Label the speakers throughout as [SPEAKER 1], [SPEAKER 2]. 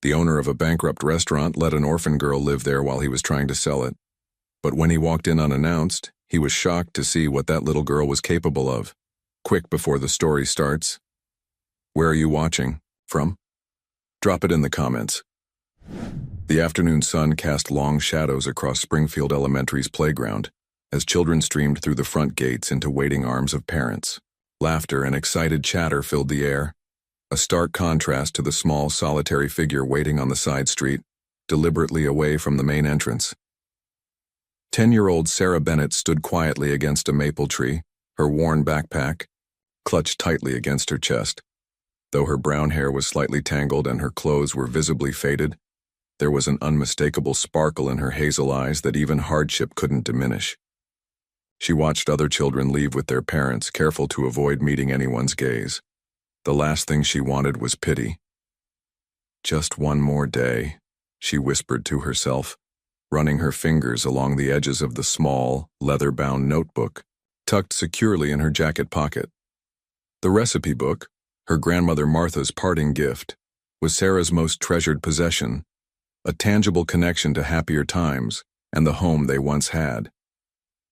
[SPEAKER 1] The owner of a bankrupt restaurant let an orphan girl live there while he was trying to sell it. But when he walked in unannounced, he was shocked to see what that little girl was capable of. Quick before the story starts. Where are you watching from? Drop it in the comments. The afternoon sun cast long shadows across Springfield Elementary's playground as children streamed through the front gates into waiting arms of parents. Laughter and excited chatter filled the air, a stark contrast to the small, solitary figure waiting on the side street, deliberately away from the main entrance. 10-year-old Sarah Bennett stood quietly against a maple tree, her worn backpack clutched tightly against her chest. Though her brown hair was slightly tangled and her clothes were visibly faded, there was an unmistakable sparkle in her hazel eyes that even hardship couldn't diminish. She watched other children leave with their parents, careful to avoid meeting anyone's gaze. The last thing she wanted was pity. Just one more day, she whispered to herself, running her fingers along the edges of the small, leather-bound notebook, tucked securely in her jacket pocket. The recipe book, her grandmother Martha's parting gift, was Sarah's most treasured possession, a tangible connection to happier times and the home they once had.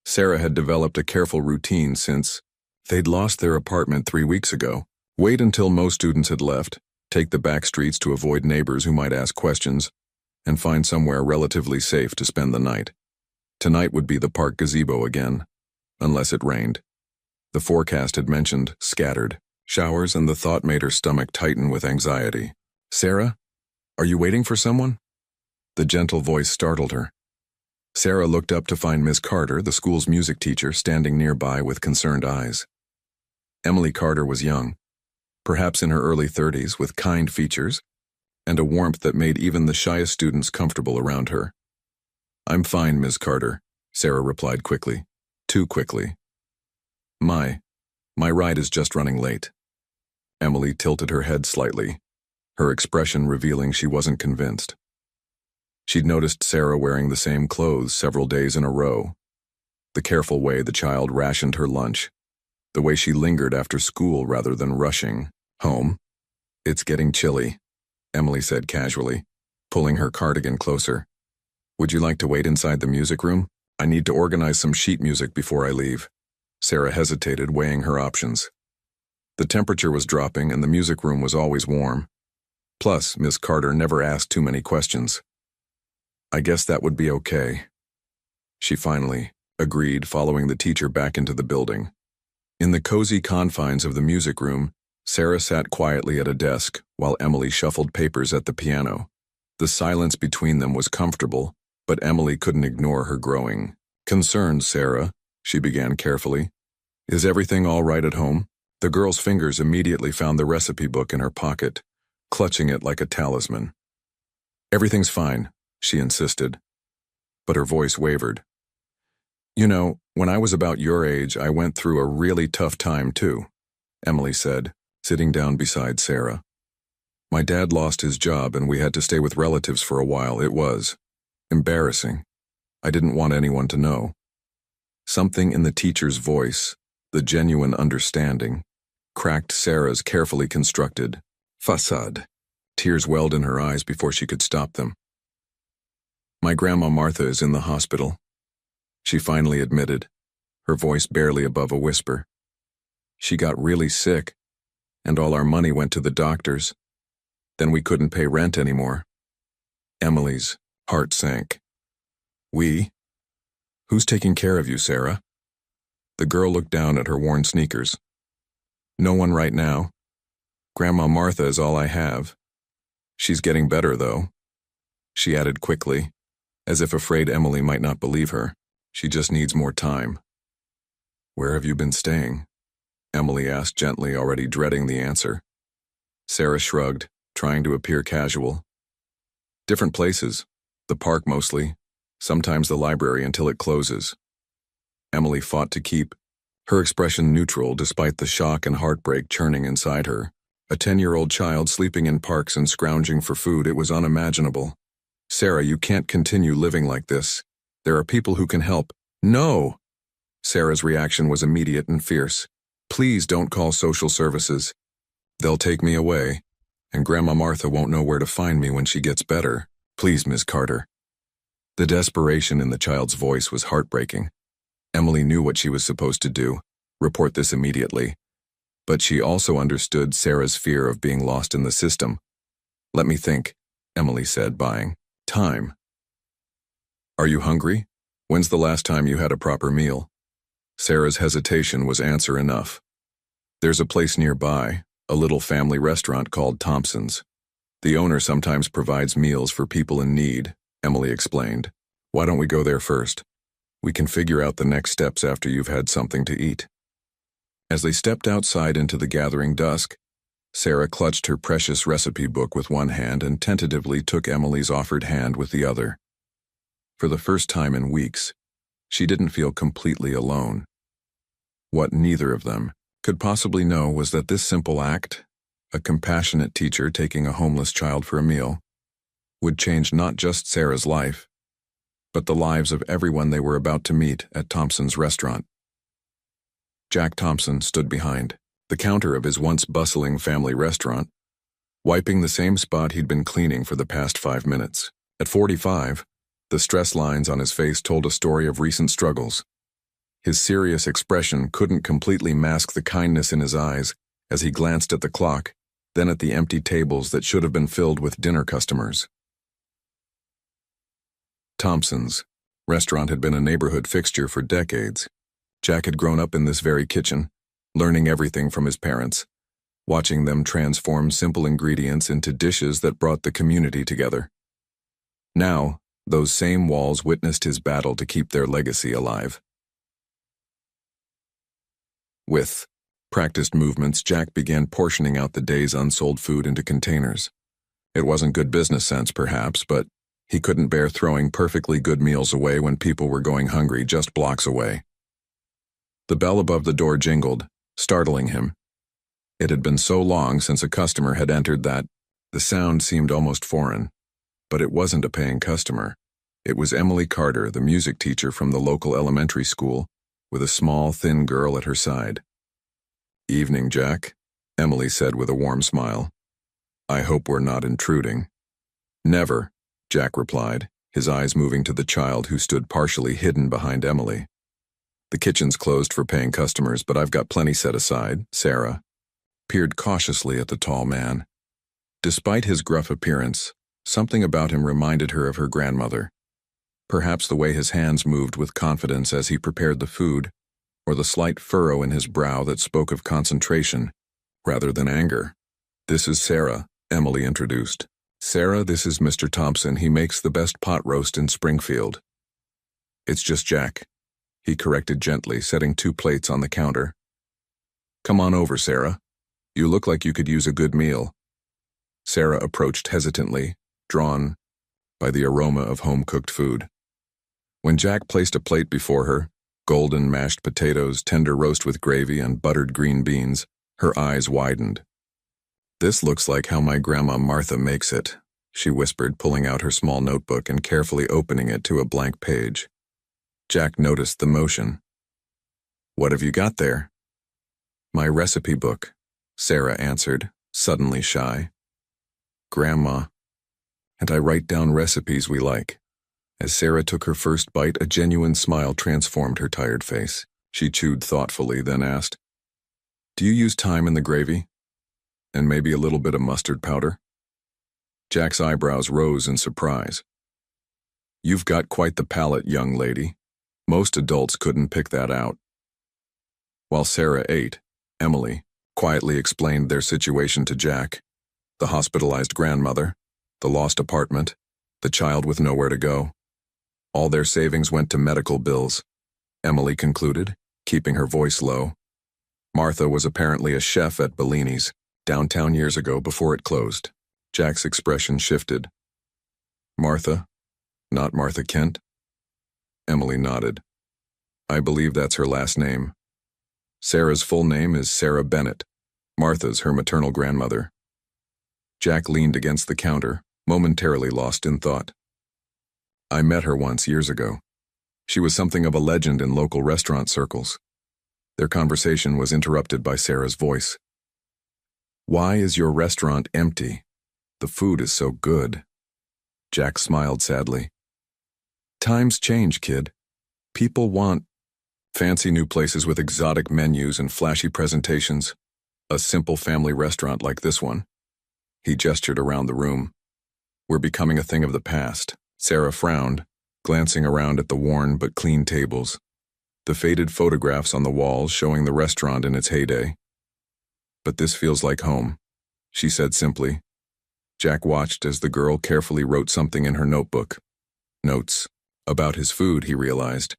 [SPEAKER 1] Sarah had developed a careful routine since they'd lost their apartment 3 weeks ago. Wait until most students had left, take the back streets to avoid neighbors who might ask questions, and find somewhere relatively safe to spend the night. Tonight would be the park gazebo again, unless it rained. The forecast had mentioned scattered showers, and the thought made her stomach tighten with anxiety. "Sarah, are you waiting for someone?" The gentle voice startled her. Sarah looked up to find Miss Carter, the school's music teacher, standing nearby with concerned eyes. Emily Carter was young, perhaps in her early 30s, with kind features and a warmth that made even the shyest students comfortable around her. "I'm fine, Miss Carter," Sarah replied quickly. Too quickly. My ride is just running late." Emily tilted her head slightly, her expression revealing she wasn't convinced. She'd noticed Sarah wearing the same clothes several days in a row. The careful way the child rationed her lunch, the way she lingered after school rather than rushing home. "It's getting chilly," Emily said casually, pulling her cardigan closer. "Would you like to wait inside the music room? I need to organize some sheet music before I leave." Sarah hesitated, weighing her options. The temperature was dropping and the music room was always warm. Plus, Miss Carter never asked too many questions. "I guess that would be okay," she finally agreed, following the teacher back into the building. In the cozy confines of the music room, Sarah sat quietly at a desk while Emily shuffled papers at the piano. The silence between them was comfortable, but Emily couldn't ignore her growing concerns. "Sarah," she began carefully, "is everything all right at home?" The girl's fingers immediately found the recipe book in her pocket, clutching it like a talisman. "Everything's fine," she insisted, but her voice wavered. "You know, when I was about your age, I went through a really tough time too," Emily said, sitting down beside Sarah. "My dad lost his job and we had to stay with relatives for a while. It was embarrassing. I didn't want anyone to know." Something in the teacher's voice, the genuine understanding, cracked Sarah's carefully constructed facade. Tears welled in her eyes before she could stop them. "My grandma Martha is in the hospital," she finally admitted, her voice barely above a whisper. "She got really sick, and all our money went to the doctors. Then we couldn't pay rent anymore." Emily's heart sank. "We? Who's taking care of you, Sarah?" The girl looked down at her worn sneakers. "No one right now. Grandma Martha is all I have. She's getting better, though," she added quickly, as if afraid Emily might not believe her. "She just needs more time." "Where have you been staying?" Emily asked gently, already dreading the answer. Sarah shrugged, trying to appear casual. "Different places. The park mostly. Sometimes the library until it closes." Emily fought to keep her expression neutral despite the shock and heartbreak churning inside her. A 10-year-old child sleeping in parks and scrounging for food, it was unimaginable. "Sarah, you can't continue living like this. There are people who can help." "No!" Sarah's reaction was immediate and fierce. "Please don't call social services. They'll take me away." and Grandma Martha won't know where to find me when she gets better. Please, Miss Carter." The desperation in the child's voice was heartbreaking. Emily knew what she was supposed to do, report this immediately. But she also understood Sarah's fear of being lost in the system. "Let me think," Emily said, buying time. "Are you hungry? When's the last time you had a proper meal?" Sarah's hesitation was answer enough. "There's a place nearby, a little family restaurant called Thompson's. The owner sometimes provides meals for people in need," Emily explained. "Why don't we go there first? We can figure out the next steps after you've had something to eat." As they stepped outside into the gathering dusk, Sarah clutched her precious recipe book with one hand and tentatively took Emily's offered hand with the other. For the first time in weeks, she didn't feel completely alone. What neither of them could possibly know was that this simple act, a compassionate teacher taking a homeless child for a meal, would change not just Sarah's life, but the lives of everyone they were about to meet at Thompson's restaurant. Jack Thompson stood behind the counter of his once bustling family restaurant, wiping the same spot he'd been cleaning for the past 5 minutes. At 45, the stress lines on his face told a story of recent struggles. His serious expression couldn't completely mask the kindness in his eyes as he glanced at the clock, then at the empty tables that should have been filled with dinner customers. Thompson's restaurant had been a neighborhood fixture for decades. Jack had grown up in this very kitchen, learning everything from his parents, watching them transform simple ingredients into dishes that brought the community together. Now, those same walls witnessed his battle to keep their legacy alive. With practiced movements, Jack began portioning out the day's unsold food into containers. It wasn't good business sense, perhaps, but he couldn't bear throwing perfectly good meals away when people were going hungry just blocks away. The bell above the door jingled, startling him. It had been so long since a customer had entered that the sound seemed almost foreign. But it wasn't a paying customer. It was Emily Carter, the music teacher from the local elementary school, with a small, thin girl at her side. "Evening, Jack," Emily said with a warm smile. "I hope we're not intruding." "Never," Jack replied, his eyes moving to the child who stood partially hidden behind Emily. "The kitchen's closed for paying customers, but I've got plenty set aside." Sarah peered cautiously at the tall man. Despite his gruff appearance, something about him reminded her of her grandmother. Perhaps the way his hands moved with confidence as he prepared the food, or the slight furrow in his brow that spoke of concentration rather than anger. "This is Sarah," Emily introduced. "Sarah, this is Mr. Thompson. He makes the best pot roast in Springfield." "It's just Jack," he corrected gently, setting 2 plates on the counter. "Come on over, Sarah. You look like you could use a good meal." Sarah approached hesitantly, drawn by the aroma of home-cooked food. When Jack placed a plate before her, golden mashed potatoes, tender roast with gravy, and buttered green beans, her eyes widened. "This looks like how my Grandma Martha makes it," she whispered, pulling out her small notebook and carefully opening it to a blank page. Jack noticed the motion. "What have you got there?" "My recipe book," Sarah answered, suddenly shy. "Grandma, and I write down recipes we like." As Sarah took her first bite, a genuine smile transformed her tired face. She chewed thoughtfully, then asked, "Do you use thyme in the gravy? And maybe a little bit of mustard powder?" Jack's eyebrows rose in surprise. "You've got quite the palate, young lady. Most adults couldn't pick that out." While Sarah ate, Emily quietly explained their situation to Jack: the hospitalized grandmother, the lost apartment, the child with nowhere to go. All their savings went to medical bills, Emily concluded, keeping her voice low. Martha was apparently a chef at Bellini's, downtown years ago before it closed. Jack's expression shifted. "Martha? Not Martha Kent?" Emily nodded. "I believe that's her last name. Sarah's full name is Sarah Bennett. Martha's her maternal grandmother." Jack leaned against the counter, momentarily lost in thought. "I met her once years ago. She was something of a legend in local restaurant circles." Their conversation was interrupted by Sarah's voice. Why is your restaurant empty? The food is so good. Jack smiled sadly. Times change, kid. People want fancy new places with exotic menus and flashy presentations. A simple family restaurant like this one. He gestured around the room. We're becoming a thing of the past. Sarah frowned, glancing around at the worn but clean tables, the faded photographs on the walls showing the restaurant in its heyday. But this feels like home, she said simply. Jack watched as the girl carefully wrote something in her notebook. Notes. About his food, he realized.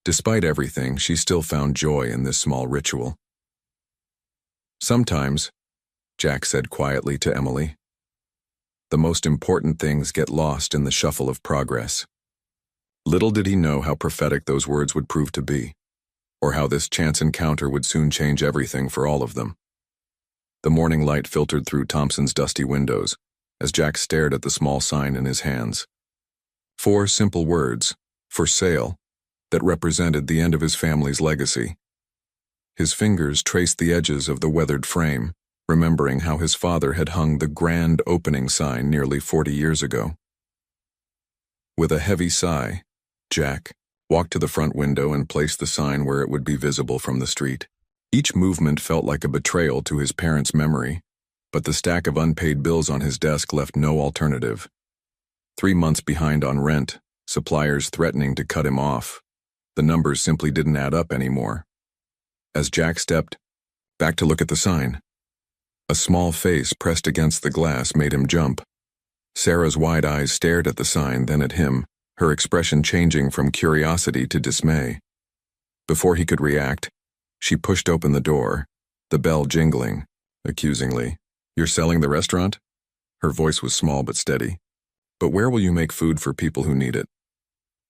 [SPEAKER 1] Despite everything, she still found joy in this small ritual. Sometimes, Jack said quietly to Emily, the most important things get lost in the shuffle of progress. Little did he know how prophetic those words would prove to be, or how this chance encounter would soon change everything for all of them. The morning light filtered through Thompson's dusty windows as Jack stared at the small sign in his hands. 4 simple words, for sale, that represented the end of his family's legacy. His fingers traced the edges of the weathered frame, remembering how his father had hung the grand opening sign nearly 40 years ago. With a heavy sigh, Jack walked to the front window and placed the sign where it would be visible from the street. Each movement felt like a betrayal to his parents' memory, but the stack of unpaid bills on his desk left no alternative. 3 months behind on rent, suppliers threatening to cut him off. The numbers simply didn't add up anymore. As Jack stepped back to look at the sign, a small face pressed against the glass made him jump. Sarah's wide eyes stared at the sign, then at him, her expression changing from curiosity to dismay. Before he could react, she pushed open the door, the bell jingling, accusingly. You're selling the restaurant? Her voice was small but steady. But where will you make food for people who need it?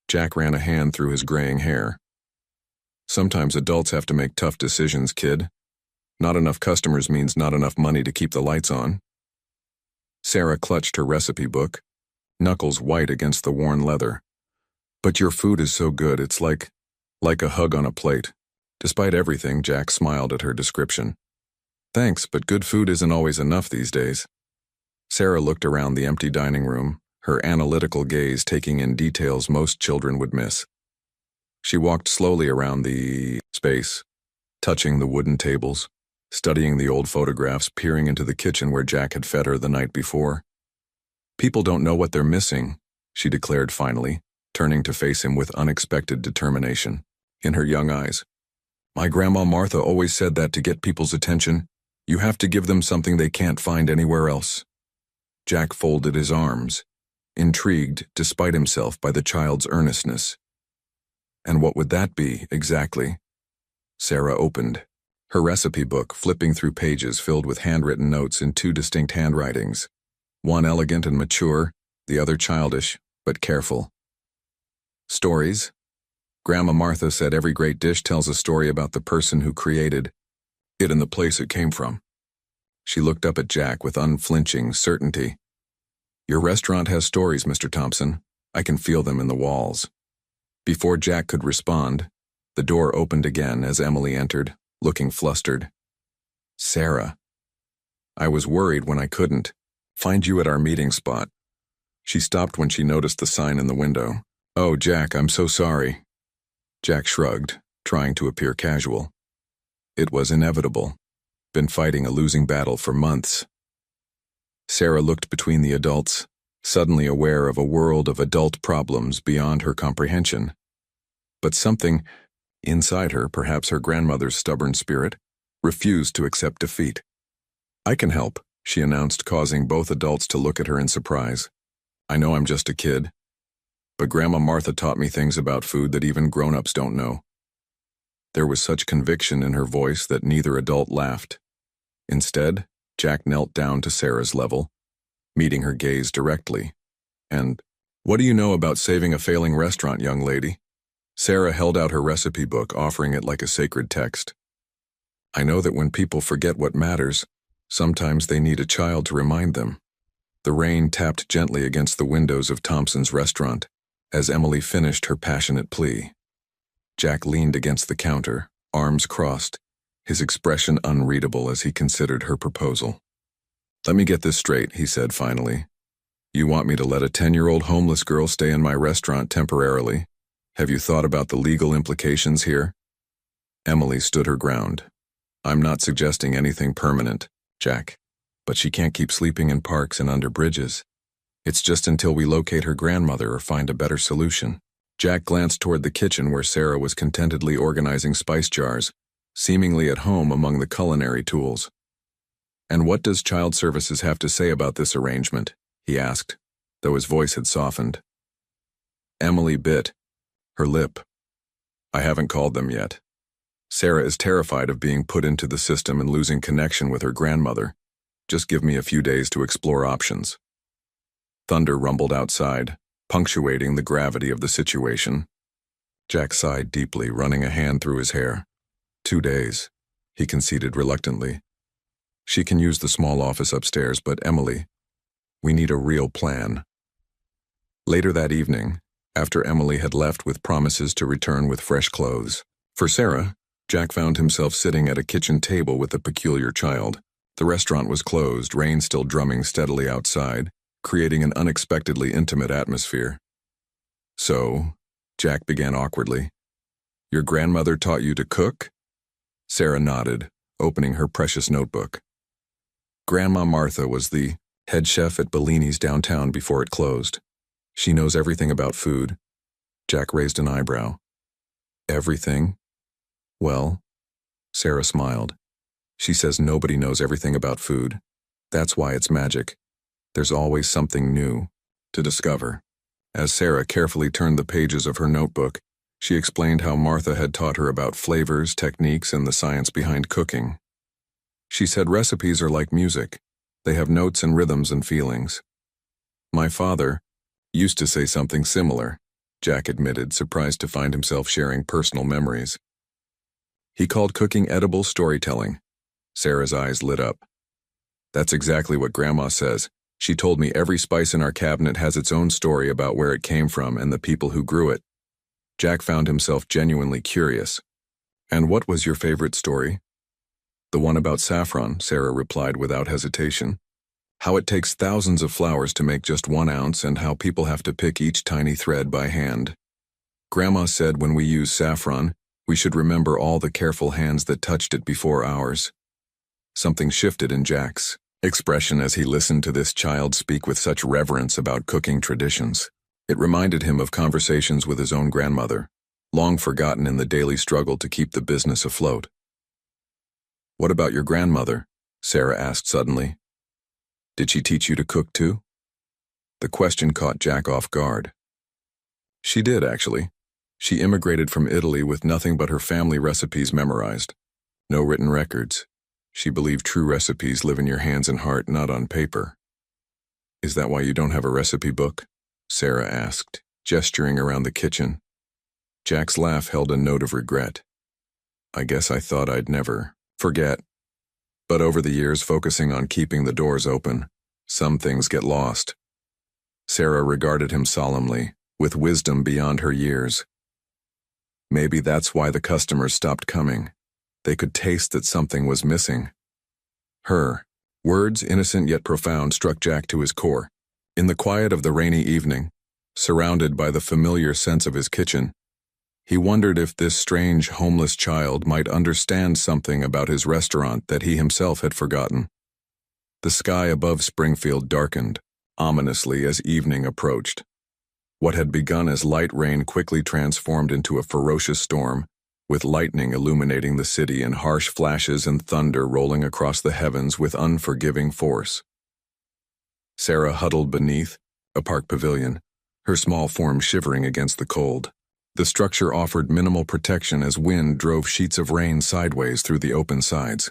[SPEAKER 1] Jack ran a hand through his graying hair. Sometimes adults have to make tough decisions, kid. Not enough customers means not enough money to keep the lights on. Sarah clutched her recipe book, knuckles white against the worn leather. But your food is so good, it's like a hug on a plate. Despite everything, Jack smiled at her description. Thanks, but good food isn't always enough these days. Sarah looked around the empty dining room, her analytical gaze taking in details most children would miss. She walked slowly around the space, touching the wooden tables, studying the old photographs, peering into the kitchen where Jack had fed her the night before. People don't know what they're missing, she declared finally, turning to face him with unexpected determination in her young eyes. My grandma Martha always said that to get people's attention, you have to give them something they can't find anywhere else. Jack folded his arms, intrigued despite himself by the child's earnestness. And what would that be, exactly? Sarah opened her recipe book, flipping through pages filled with handwritten notes in 2 distinct handwritings, one elegant and mature, the other childish, but careful. Stories. Grandma Martha said every great dish tells a story about the person who created it and the place it came from. She looked up at Jack with unflinching certainty. Your restaurant has stories, Mr. Thompson. I can feel them in the walls. Before Jack could respond, the door opened again as Emily entered, looking flustered. Sarah. I was worried when I couldn't find you at our meeting spot. She stopped when she noticed the sign in the window. Oh, Jack, I'm so sorry. Jack shrugged, trying to appear casual. It was inevitable. Been fighting a losing battle for months. Sarah looked between the adults, suddenly aware of a world of adult problems beyond her comprehension. But something inside her, perhaps her grandmother's stubborn spirit, refused to accept defeat. I can help, she announced, causing both adults to look at her in surprise. I know I'm just a kid, but Grandma Martha taught me things about food that even grown-ups don't know. There was such conviction in her voice that neither adult laughed. Instead, Jack knelt down to Sarah's level, meeting her gaze directly. And, what do you know about saving a failing restaurant, young lady? Sarah held out her recipe book, offering it like a sacred text. I know that when people forget what matters, sometimes they need a child to remind them. The rain tapped gently against the windows of Thompson's restaurant as Emily finished her passionate plea. Jack leaned against the counter, arms crossed, his expression unreadable as he considered her proposal. "Let me get this straight," he said finally. "You want me to let a 10-year-old homeless girl stay in my restaurant temporarily? Have you thought about the legal implications here?" Emily stood her ground. "I'm not suggesting anything permanent, Jack, but she can't keep sleeping in parks and under bridges. It's just until we locate her grandmother or find a better solution." Jack glanced toward the kitchen where Sarah was contentedly organizing spice jars, seemingly at home among the culinary tools. "And what does Child Services have to say about this arrangement?" he asked, though his voice had softened. Emily bit her lip. "I haven't called them yet. Sarah is terrified of being put into the system and losing connection with her grandmother. Just give me a few days to explore options." Thunder rumbled outside, punctuating the gravity of the situation. Jack sighed deeply, running a hand through his hair. 2 days, he conceded reluctantly. "She can use the small office upstairs, but Emily, we need a real plan." Later that evening, after Emily had left with promises to return with fresh clothes, for Sarah, Jack found himself sitting at a kitchen table with a peculiar child. The restaurant was closed, rain still drumming steadily outside, creating an unexpectedly intimate atmosphere. "So," Jack began awkwardly, "your grandmother taught you to cook?" Sarah nodded, opening her precious notebook. Grandma Martha was the head chef at Bellini's downtown before it closed. "She knows everything about food." Jack raised an eyebrow. "Everything?" "Well," Sarah smiled. "She says nobody knows everything about food. That's why it's magic. There's always something new to discover." As Sarah carefully turned the pages of her notebook, she explained how Martha had taught her about flavors, techniques, and the science behind cooking. She said recipes are like music. They have notes and rhythms and feelings. "My father used to say something similar," Jack admitted, surprised to find himself sharing personal memories. "He called cooking edible storytelling." Sarah's eyes lit up. "That's exactly what Grandma says. She told me every spice in our cabinet has its own story about where it came from and the people who grew it." Jack found himself genuinely curious. "And what was your favorite story?" "The one about saffron," Sarah replied without hesitation. "How it takes thousands of flowers to make just 1 ounce and how people have to pick each tiny thread by hand. Grandma said when we use saffron, we should remember all the careful hands that touched it before ours." Something shifted in Jack's expression as he listened to this child speak with such reverence about cooking traditions. It reminded him of conversations with his own grandmother, long forgotten in the daily struggle to keep the business afloat. "What about your grandmother?" Sarah asked suddenly. "Did she teach you to cook too?" The question caught Jack off guard. "She did, actually. She immigrated from Italy with nothing but her family recipes memorized. No written records. She believed true recipes live in your hands and heart, not on paper." "Is that why you don't have a recipe book?" Sarah asked, gesturing around the kitchen. Jack's laugh held a note of regret. "I guess I thought I'd never forget. But over the years, focusing on keeping the doors open, some things get lost." Sarah regarded him solemnly, with wisdom beyond her years. "Maybe that's why the customers stopped coming. They could taste that something was missing." Her words, innocent yet profound, struck Jack to his core. In the quiet of the rainy evening, surrounded by the familiar scents of his kitchen, he wondered if this strange, homeless child might understand something about his restaurant that he himself had forgotten. The sky above Springfield darkened, ominously as evening approached. What had begun as light rain quickly transformed into a ferocious storm, with lightning illuminating the city and harsh flashes and thunder rolling across the heavens with unforgiving force. Sarah huddled beneath a park pavilion, her small form shivering against the cold. The structure offered minimal protection as wind drove sheets of rain sideways through the open sides.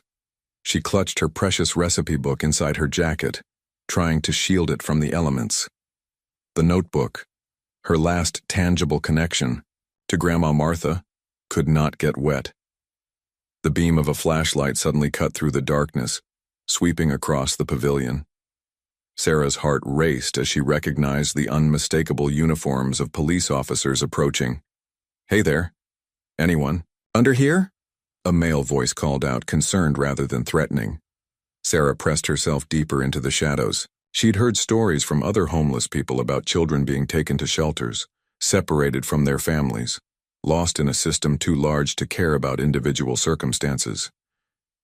[SPEAKER 1] She clutched her precious recipe book inside her jacket, trying to shield it from the elements. The notebook, her last tangible connection to Grandma Martha, could not get wet. The beam of a flashlight suddenly cut through the darkness, sweeping across the pavilion. Sarah's heart raced as she recognized the unmistakable uniforms of police officers approaching. "Hey there. Anyone under here?" A male voice called out, concerned rather than threatening. Sarah pressed herself deeper into the shadows. She'd heard stories from other homeless people about children being taken to shelters, separated from their families, lost in a system too large to care about individual circumstances.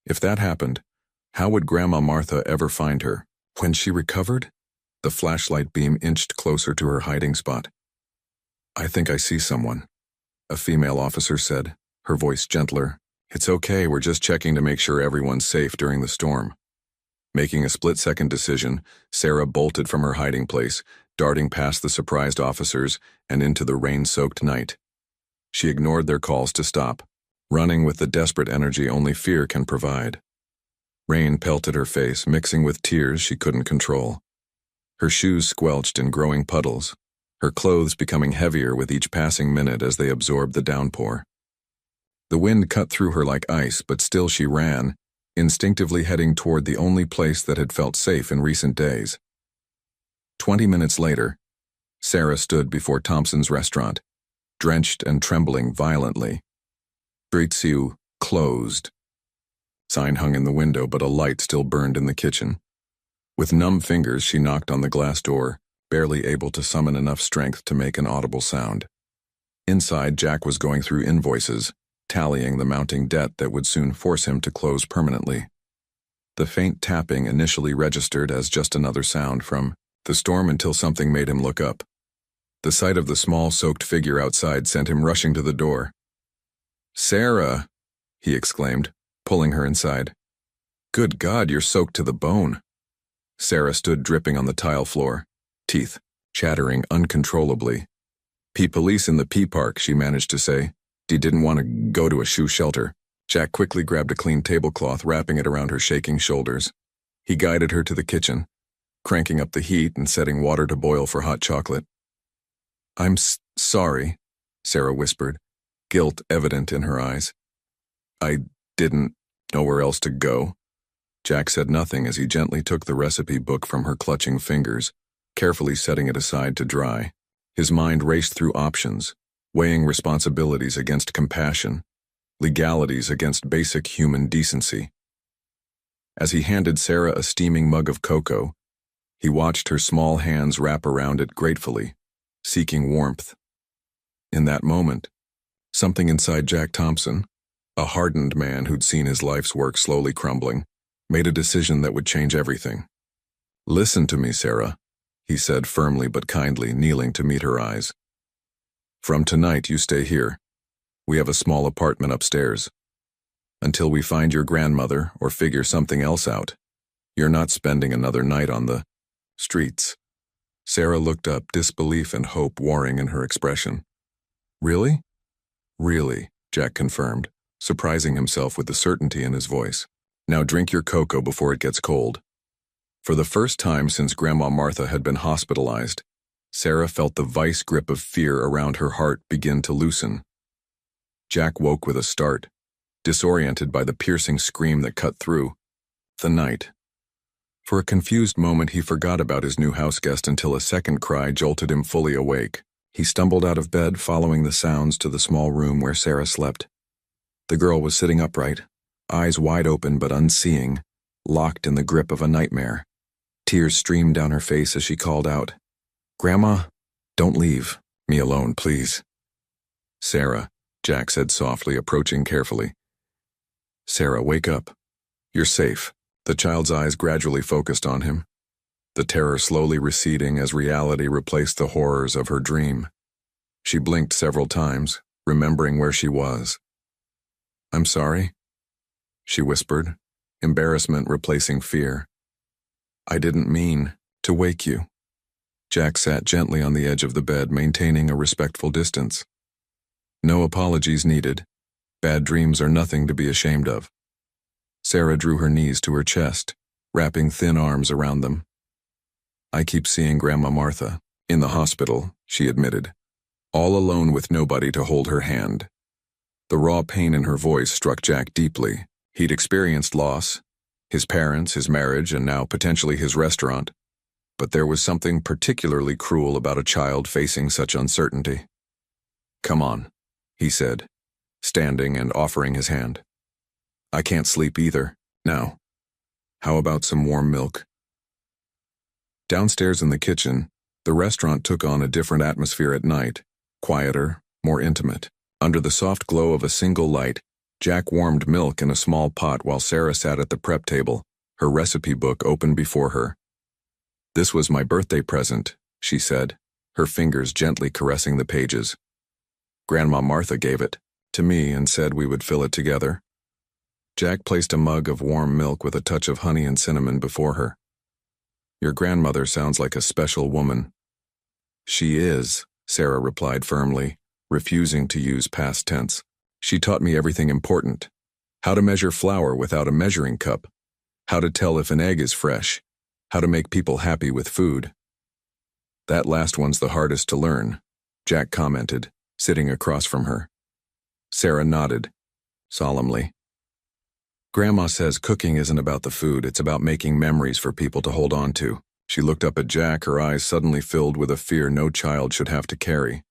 [SPEAKER 1] If that happened, how would Grandma Martha ever find her? When she recovered? The flashlight beam inched closer to her hiding spot. "I think I see someone," a female officer said, her voice gentler. "It's okay, we're just checking to make sure everyone's safe during the storm." Making a split-second decision, Sarah bolted from her hiding place, darting past the surprised officers and into the rain-soaked night. She ignored their calls to stop, running with the desperate energy only fear can provide. Rain pelted her face, mixing with tears she couldn't control. Her shoes squelched in growing puddles, her clothes becoming heavier with each passing minute as they absorbed the downpour. The wind cut through her like ice, but still she ran, instinctively heading toward the only place that had felt safe in recent days. 20 minutes later, Sarah stood before Thompson's restaurant, drenched and trembling violently. "Streets closed." Sign hung in the window, but a light still burned in the kitchen. With numb fingers, she knocked on the glass door, barely able to summon enough strength to make an audible sound. Inside, Jack was going through invoices, tallying the mounting debt that would soon force him to close permanently. The faint tapping initially registered as just another sound from the storm until something made him look up. The sight of the small, soaked figure outside sent him rushing to the door. "Sarah!" he exclaimed, pulling her inside. "Good God, you're soaked to the bone." Sarah stood dripping on the tile floor, teeth chattering uncontrollably. "Police in the Park," she managed to say. He didn't want to go to a shoe shelter. Jack quickly grabbed a clean tablecloth, wrapping it around her shaking shoulders. He guided her to the kitchen, cranking up the heat and setting water to boil for hot chocolate. "I'm sorry," Sarah whispered, guilt evident in her eyes. "I didn't know where else to go." Jack said nothing as he gently took the recipe book from her clutching fingers, carefully setting it aside to dry. His mind raced through options, weighing responsibilities against compassion, legalities against basic human decency. As he handed Sarah a steaming mug of cocoa, he watched her small hands wrap around it gratefully, seeking warmth. In that moment, something inside Jack Thompson, a hardened man who'd seen his life's work slowly crumbling, made a decision that would change everything. "Listen to me, Sarah," he said firmly but kindly, kneeling to meet her eyes. "From tonight, you stay here. We have a small apartment upstairs. Until we find your grandmother or figure something else out, you're not spending another night on the streets." Sarah looked up, disbelief and hope warring in her expression. "Really?" "Really," Jack confirmed, surprising himself with the certainty in his voice. "Now drink your cocoa before it gets cold." For the first time since Grandma Martha had been hospitalized, Sarah felt the vice grip of fear around her heart begin to loosen. Jack woke with a start, disoriented by the piercing scream that cut through the night. For a confused moment, he forgot about his new houseguest until a second cry jolted him fully awake. He stumbled out of bed, following the sounds to the small room where Sarah slept. The girl was sitting upright, eyes wide open but unseeing, locked in the grip of a nightmare. Tears streamed down her face as she called out, "Grandma, don't leave me alone, please." "Sarah," Jack said softly, approaching carefully. "Sarah, wake up. You're safe." The child's eyes gradually focused on him, the terror slowly receding as reality replaced the horrors of her dream. She blinked several times, remembering where she was. "I'm sorry," she whispered, embarrassment replacing fear. "I didn't mean to wake you." Jack sat gently on the edge of the bed, maintaining a respectful distance. "No apologies needed. Bad dreams are nothing to be ashamed of." Sarah drew her knees to her chest, wrapping thin arms around them. "I keep seeing Grandma Martha in the hospital," she admitted, all alone with nobody to hold her hand. The raw pain in her voice struck Jack deeply. He'd experienced loss, his parents, his marriage, and now potentially his restaurant. But there was something particularly cruel about a child facing such uncertainty. "Come on," he said, standing and offering his hand. I can't sleep either. Now, how about some warm milk? Downstairs in the kitchen, the restaurant took on a different atmosphere at night, quieter, more intimate. Under the soft glow of a single light, Jack warmed milk in a small pot while Sarah sat at the prep table, her recipe book open before her. "This was my birthday present," she said, her fingers gently caressing the pages. "Grandma Martha gave it to me and said we would fill it together." Jack placed a mug of warm milk with a touch of honey and cinnamon before her. "Your grandmother sounds like a special woman." "She is," Sarah replied firmly, refusing to use past tense. "She taught me everything important. How to measure flour without a measuring cup. How to tell if an egg is fresh. How to make people happy with food." "That last one's the hardest to learn," Jack commented, sitting across from her. Sarah nodded, solemnly. "Grandma says cooking isn't about the food, it's about making memories for people to hold on to." She looked up at Jack, her eyes suddenly filled with a fear no child should have to carry.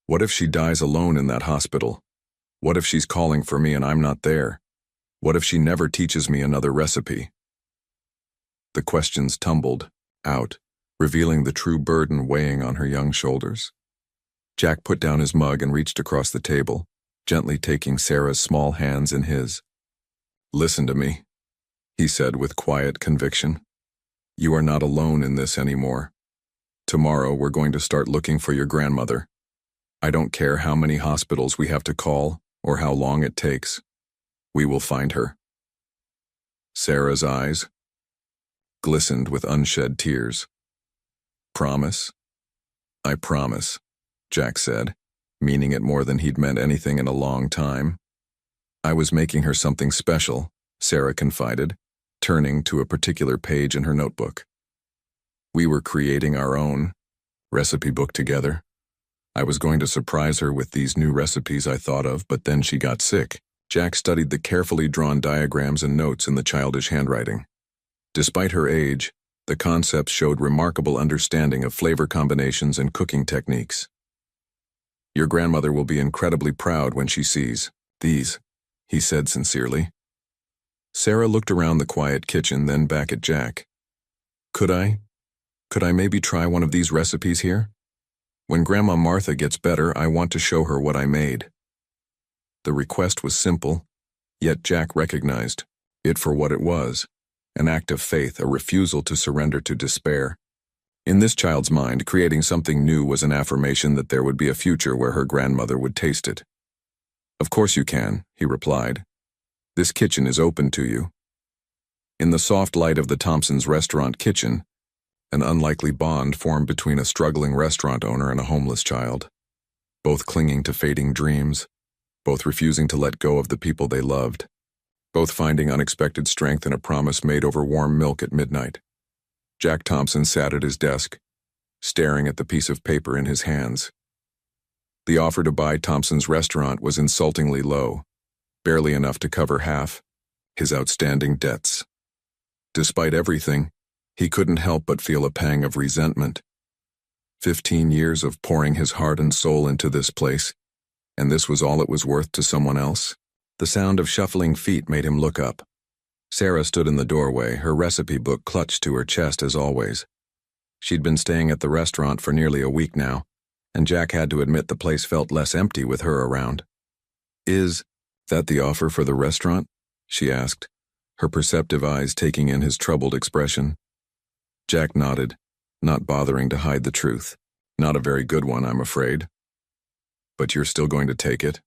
[SPEAKER 1] What if she dies alone in that hospital? What if she's calling for me and I'm not there? What if she never teaches me another recipe? The questions tumbled out, revealing the true burden weighing on her young shoulders. Jack put down his mug and reached across the table, gently taking Sarah's small hands in his. "Listen to me," he said with quiet conviction. "You are not alone in this anymore. Tomorrow we're going to start looking for your grandmother. I don't care how many hospitals we have to call or how long it takes. We will find her." Sarah's eyes glistened with unshed tears. "Promise?" "I promise," Jack said, meaning it more than he'd meant anything in a long time. "I was making her something special," Sarah confided, turning to a particular page in her notebook. "We were creating our own recipe book together. I was going to surprise her with these new recipes I thought of, but then she got sick." Jack studied the carefully drawn diagrams and notes in the childish handwriting. Despite her age, the concepts showed remarkable understanding of flavor combinations and cooking techniques. "Your grandmother will be incredibly proud when she sees these," he said sincerely. Sarah looked around the quiet kitchen, then back at Jack. Could I maybe try one of these recipes here? When Grandma Martha gets better, I want to show her what I made." The request was simple, yet Jack recognized it for what it was, an act of faith, a refusal to surrender to despair. In this child's mind, creating something new was an affirmation that there would be a future where her grandmother would taste it. "Of course you can," he replied. "This kitchen is open to you." In the soft light of the Thompsons' restaurant kitchen, an unlikely bond formed between a struggling restaurant owner and a homeless child, both clinging to fading dreams, both refusing to let go of the people they loved, both finding unexpected strength in a promise made over warm milk at midnight. Jack Thompson sat at his desk, staring at the piece of paper in his hands. The offer to buy Thompson's restaurant was insultingly low, barely enough to cover half his outstanding debts. Despite everything, he couldn't help but feel a pang of resentment. 15 years of pouring his heart and soul into this place, and this was all it was worth to someone else? The sound of shuffling feet made him look up. Sarah stood in the doorway, her recipe book clutched to her chest as always. She'd been staying at the restaurant for nearly a week now, and Jack had to admit the place felt less empty with her around. "Is that the offer for the restaurant?" she asked, her perceptive eyes taking in his troubled expression. Jack nodded, not bothering to hide the truth. "Not a very good one, I'm afraid. But you're still going to take it?"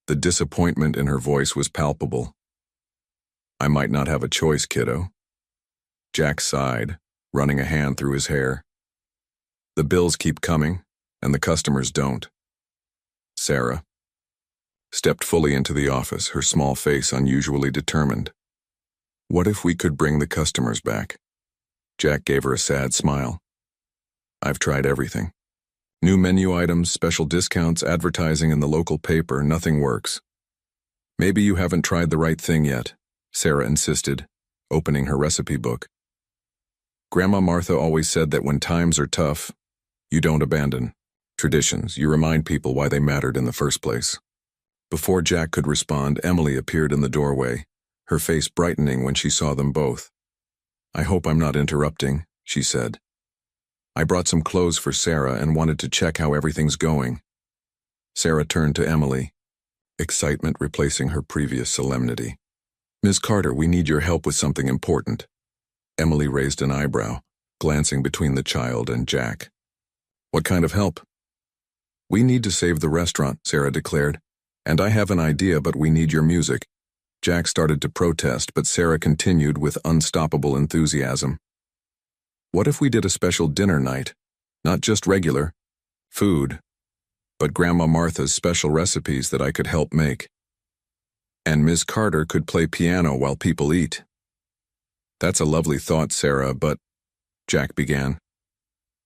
[SPEAKER 1] The disappointment in her voice was palpable. "I might not have a choice, kiddo." Jack sighed, running a hand through his hair. "The bills keep coming, and the customers don't." Sarah stepped fully into the office, her small face unusually determined. "What if we could bring the customers back?" Jack gave her a sad smile. "I've tried everything. New menu items, special discounts, advertising in the local paper, nothing works." "Maybe you haven't tried the right thing yet," Sarah insisted, opening her recipe book. "Grandma Martha always said that when times are tough, you don't abandon traditions, you remind people why they mattered in the first place." Before Jack could respond, Emily appeared in the doorway, her face brightening when she saw them both. "I hope I'm not interrupting," she said. "I brought some clothes for Sarah and wanted to check how everything's going." Sarah turned to Emily, excitement replacing her previous solemnity. "Ms. Carter, we need your help with something important." Emily raised an eyebrow, glancing between the child and Jack. "What kind of help?" "We need to save the restaurant," Sarah declared. "And I have an idea, but we need your music." Jack started to protest, but Sarah continued with unstoppable enthusiasm. "What if we did a special dinner night? Not just regular food, but Grandma Martha's special recipes that I could help make. And Ms. Carter could play piano while people eat." "That's a lovely thought, Sarah, but," Jack began.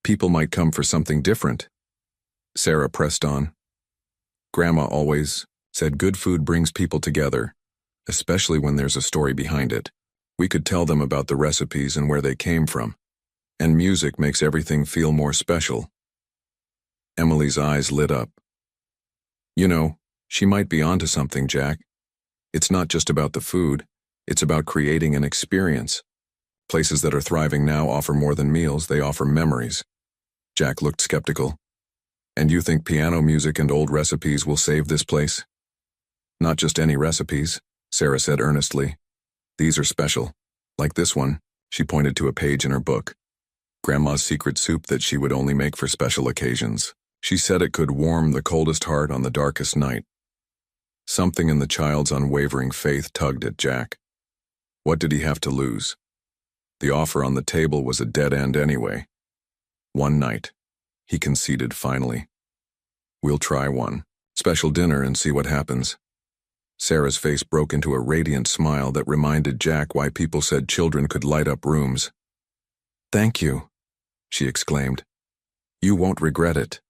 [SPEAKER 1] "People might come for something different." Sarah pressed on. "Grandma always said good food brings people together, especially when there's a story behind it. We could tell them about the recipes and where they came from. And music makes everything feel more special." Emily's eyes lit up. "You know, she might be onto something, Jack. It's not just about the food, it's about creating an experience. Places that are thriving now offer more than meals, they offer memories." Jack looked skeptical. "And you think piano music and old recipes will save this place?" "Not just any recipes," Sarah said earnestly. "These are special. Like this one," she pointed to a page in her book. "Grandma's secret soup that she would only make for special occasions. She said it could warm the coldest heart on the darkest night." Something in the child's unwavering faith tugged at Jack. What did he have to lose? The offer on the table was a dead end anyway. "One night," he conceded finally. "We'll try one special dinner and see what happens." Sarah's face broke into a radiant smile that reminded Jack why people said children could light up rooms. "Thank you," she exclaimed. "You won't regret it.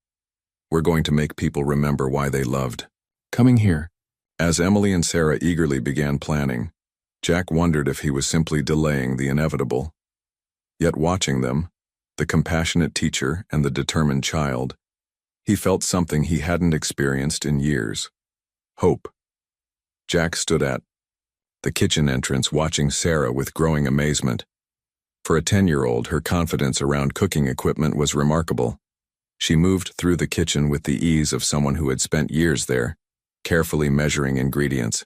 [SPEAKER 1] We're going to make people remember why they loved coming here." As Emily and Sarah eagerly began planning, Jack wondered if he was simply delaying the inevitable. Yet watching them, the compassionate teacher and the determined child, he felt something he hadn't experienced in years: hope. Jack stood at the kitchen entrance watching Sarah with growing amazement. For a 10-year-old, her confidence around cooking equipment was remarkable. She moved through the kitchen with the ease of someone who had spent years there, carefully measuring ingredients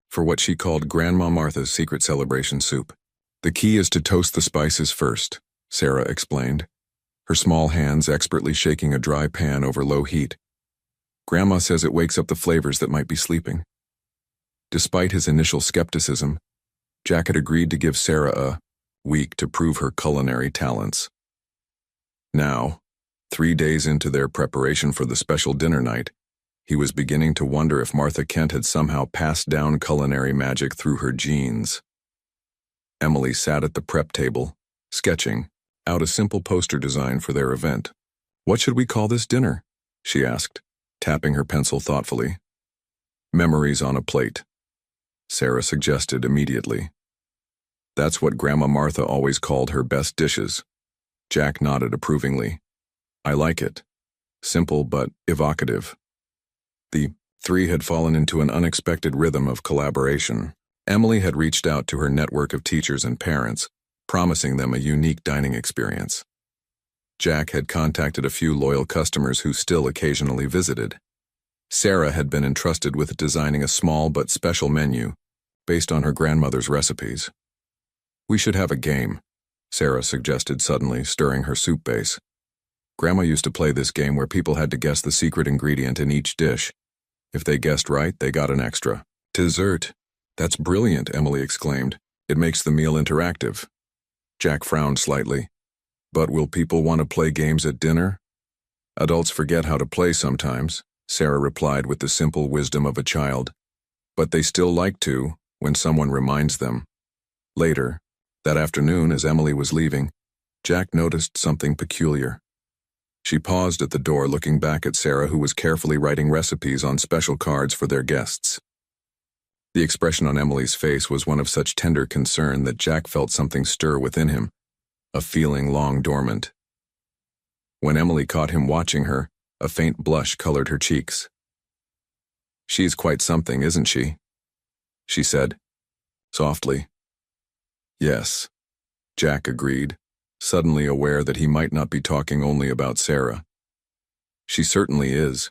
[SPEAKER 1] for what she called Grandma Martha's secret celebration soup. "The key is to toast the spices first," Sarah explained, her small hands expertly shaking a dry pan over low heat. "Grandma says it wakes up the flavors that might be sleeping." Despite his initial skepticism, Jack had agreed to give Sarah a week to prove her culinary talents. Now, 3 days into their preparation for the special dinner night, he was beginning to wonder if Martha Kent had somehow passed down culinary magic through her genes. Emily sat at the prep table, sketching out a simple poster design for their event. "What should we call this dinner?" she asked, tapping her pencil thoughtfully. "Memories on a plate," Sarah suggested immediately. "That's what Grandma Martha always called her best dishes." Jack nodded approvingly. "I like it. Simple but evocative." The three had fallen into an unexpected rhythm of collaboration. Emily had reached out to her network of teachers and parents, promising them a unique dining experience. Jack had contacted a few loyal customers who still occasionally visited. Sarah had been entrusted with designing a small but special menu based on her grandmother's recipes. "We should have a game," Sarah suggested suddenly, stirring her soup base. "Grandma used to play this game where people had to guess the secret ingredient in each dish. If they guessed right, they got an extra dessert." "That's brilliant," Emily exclaimed. "It makes the meal interactive." Jack frowned slightly. "But will people want to play games at dinner?" "Adults forget how to play sometimes," Sarah replied with the simple wisdom of a child. "But they still like to, when someone reminds them." Later, that afternoon, as Emily was leaving, Jack noticed something peculiar. She paused at the door, looking back at Sarah, who was carefully writing recipes on special cards for their guests. The expression on Emily's face was one of such tender concern that Jack felt something stir within him, a feeling long dormant. When Emily caught him watching her, a faint blush colored her cheeks. She's quite something, isn't she? She said, softly. Yes, Jack agreed, suddenly aware that he might not be talking only about Sarah. She certainly is.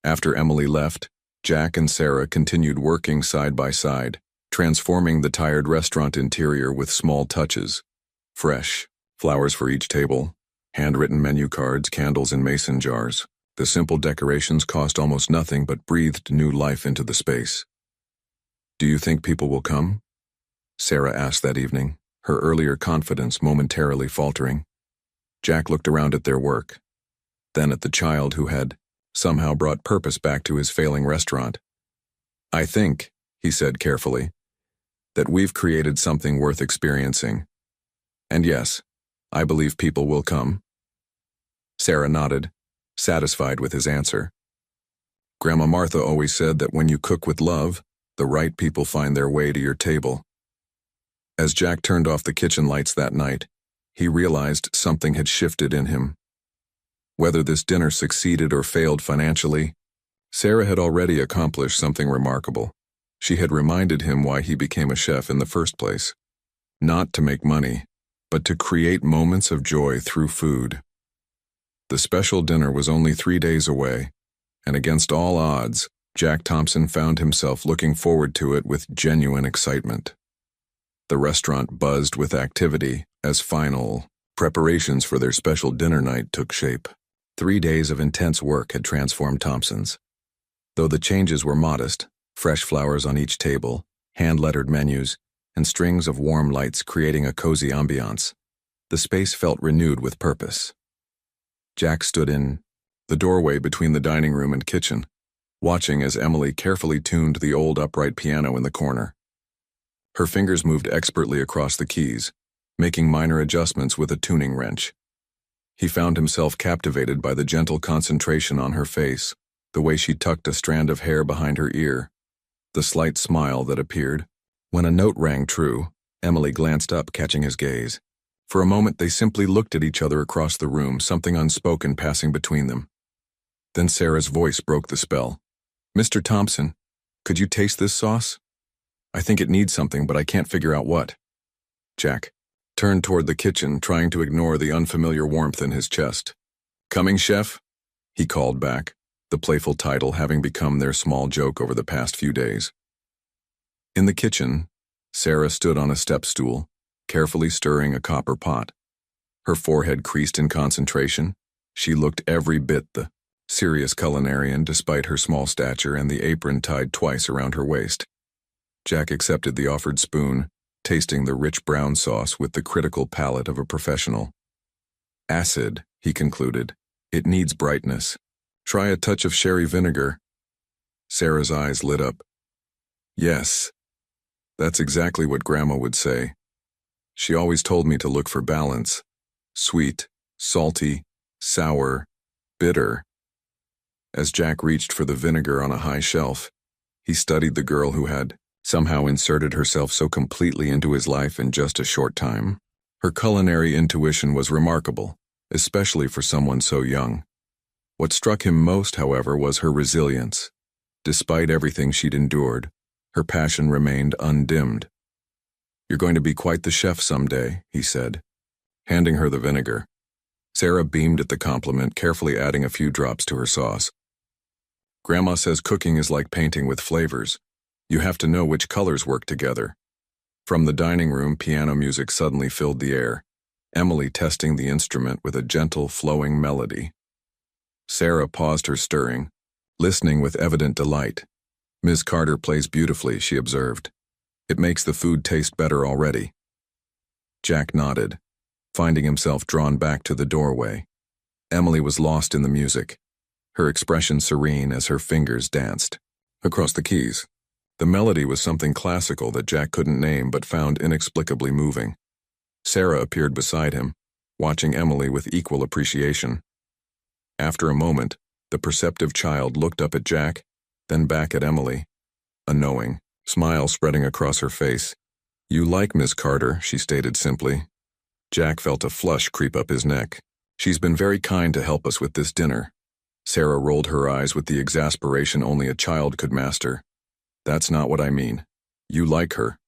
[SPEAKER 1] After Emily left, Jack and Sarah continued working side by side, transforming the tired restaurant interior with small touches. Fresh, flowers for each table, handwritten menu cards, candles in mason jars. The simple decorations cost almost nothing but breathed new life into the space. Do you think people will come? Sarah asked that evening, her earlier confidence momentarily faltering. Jack looked around at their work, then at the child who had somehow brought purpose back to his failing restaurant. I think, he said carefully, that we've created something worth experiencing. And yes, I believe people will come. Sarah nodded, satisfied with his answer. Grandma Martha always said that when you cook with love, the right people find their way to your table. As Jack turned off the kitchen lights that night, he realized something had shifted in him. Whether this dinner succeeded or failed financially, Sarah had already accomplished something remarkable. She had reminded him why he became a chef in the first place. Not to make money, but to create moments of joy through food. The special dinner was only 3 days away, and against all odds, Jack Thompson found himself looking forward to it with genuine excitement. The restaurant buzzed with activity as final preparations for their special dinner night took shape. 3 days of intense work had transformed Thompson's. Though the changes were modest, fresh flowers on each table, hand-lettered menus, and strings of warm lights creating a cozy ambiance, the space felt renewed with purpose. Jack stood in the doorway between the dining room and kitchen, watching as Emily carefully tuned the old upright piano in the corner. Her fingers moved expertly across the keys, making minor adjustments with a tuning wrench. He found himself captivated by the gentle concentration on her face, the way she tucked a strand of hair behind her ear, the slight smile that appeared. When a note rang true, Emily glanced up, catching his gaze. For a moment they simply looked at each other across the room, something unspoken passing between them. Then Sarah's voice broke the spell. Mr. Thompson, could you taste this sauce? I think it needs something, but I can't figure out what. Jack turned toward the kitchen, trying to ignore the unfamiliar warmth in his chest. Coming, chef? He called back, the playful title having become their small joke over the past few days. In the kitchen, Sarah stood on a step stool, carefully stirring a copper pot. Her forehead creased in concentration. She looked every bit the serious culinarian despite her small stature and the apron tied twice around her waist. Jack accepted the offered spoon, tasting the rich brown sauce with the critical palate of a professional. Acid, he concluded. It needs brightness. Try a touch of sherry vinegar. Sarah's eyes lit up. Yes, that's exactly what Grandma would say. She always told me to look for balance. Sweet, salty, sour, bitter. As Jack reached for the vinegar on a high shelf, he studied the girl who had somehow inserted herself so completely into his life in just a short time. Her culinary intuition was remarkable, especially for someone so young. What struck him most, however, was her resilience. Despite everything she'd endured, her passion remained undimmed. You're going to be quite the chef someday, he said, handing her the vinegar. Sarah beamed at the compliment, carefully adding a few drops to her sauce. Grandma says cooking is like painting with flavors. You have to know which colors work together. From the dining room, piano music suddenly filled the air, Emily testing the instrument with a gentle, flowing melody. Sarah paused her stirring, listening with evident delight. Ms. Carter plays beautifully, she observed. It makes the food taste better already. Jack nodded, finding himself drawn back to the doorway. Emily was lost in the music, her expression serene as her fingers danced across the keys. The melody was something classical that Jack couldn't name but found inexplicably moving. Sarah appeared beside him, watching Emily with equal appreciation. After a moment, the perceptive child looked up at Jack, then back at Emily, a knowing smile spreading across her face. You like Miss Carter, she stated simply. Jack felt a flush creep up his neck. She's been very kind to help us with this dinner. Sarah rolled her eyes with the exasperation only a child could master. That's not what I mean. You like her.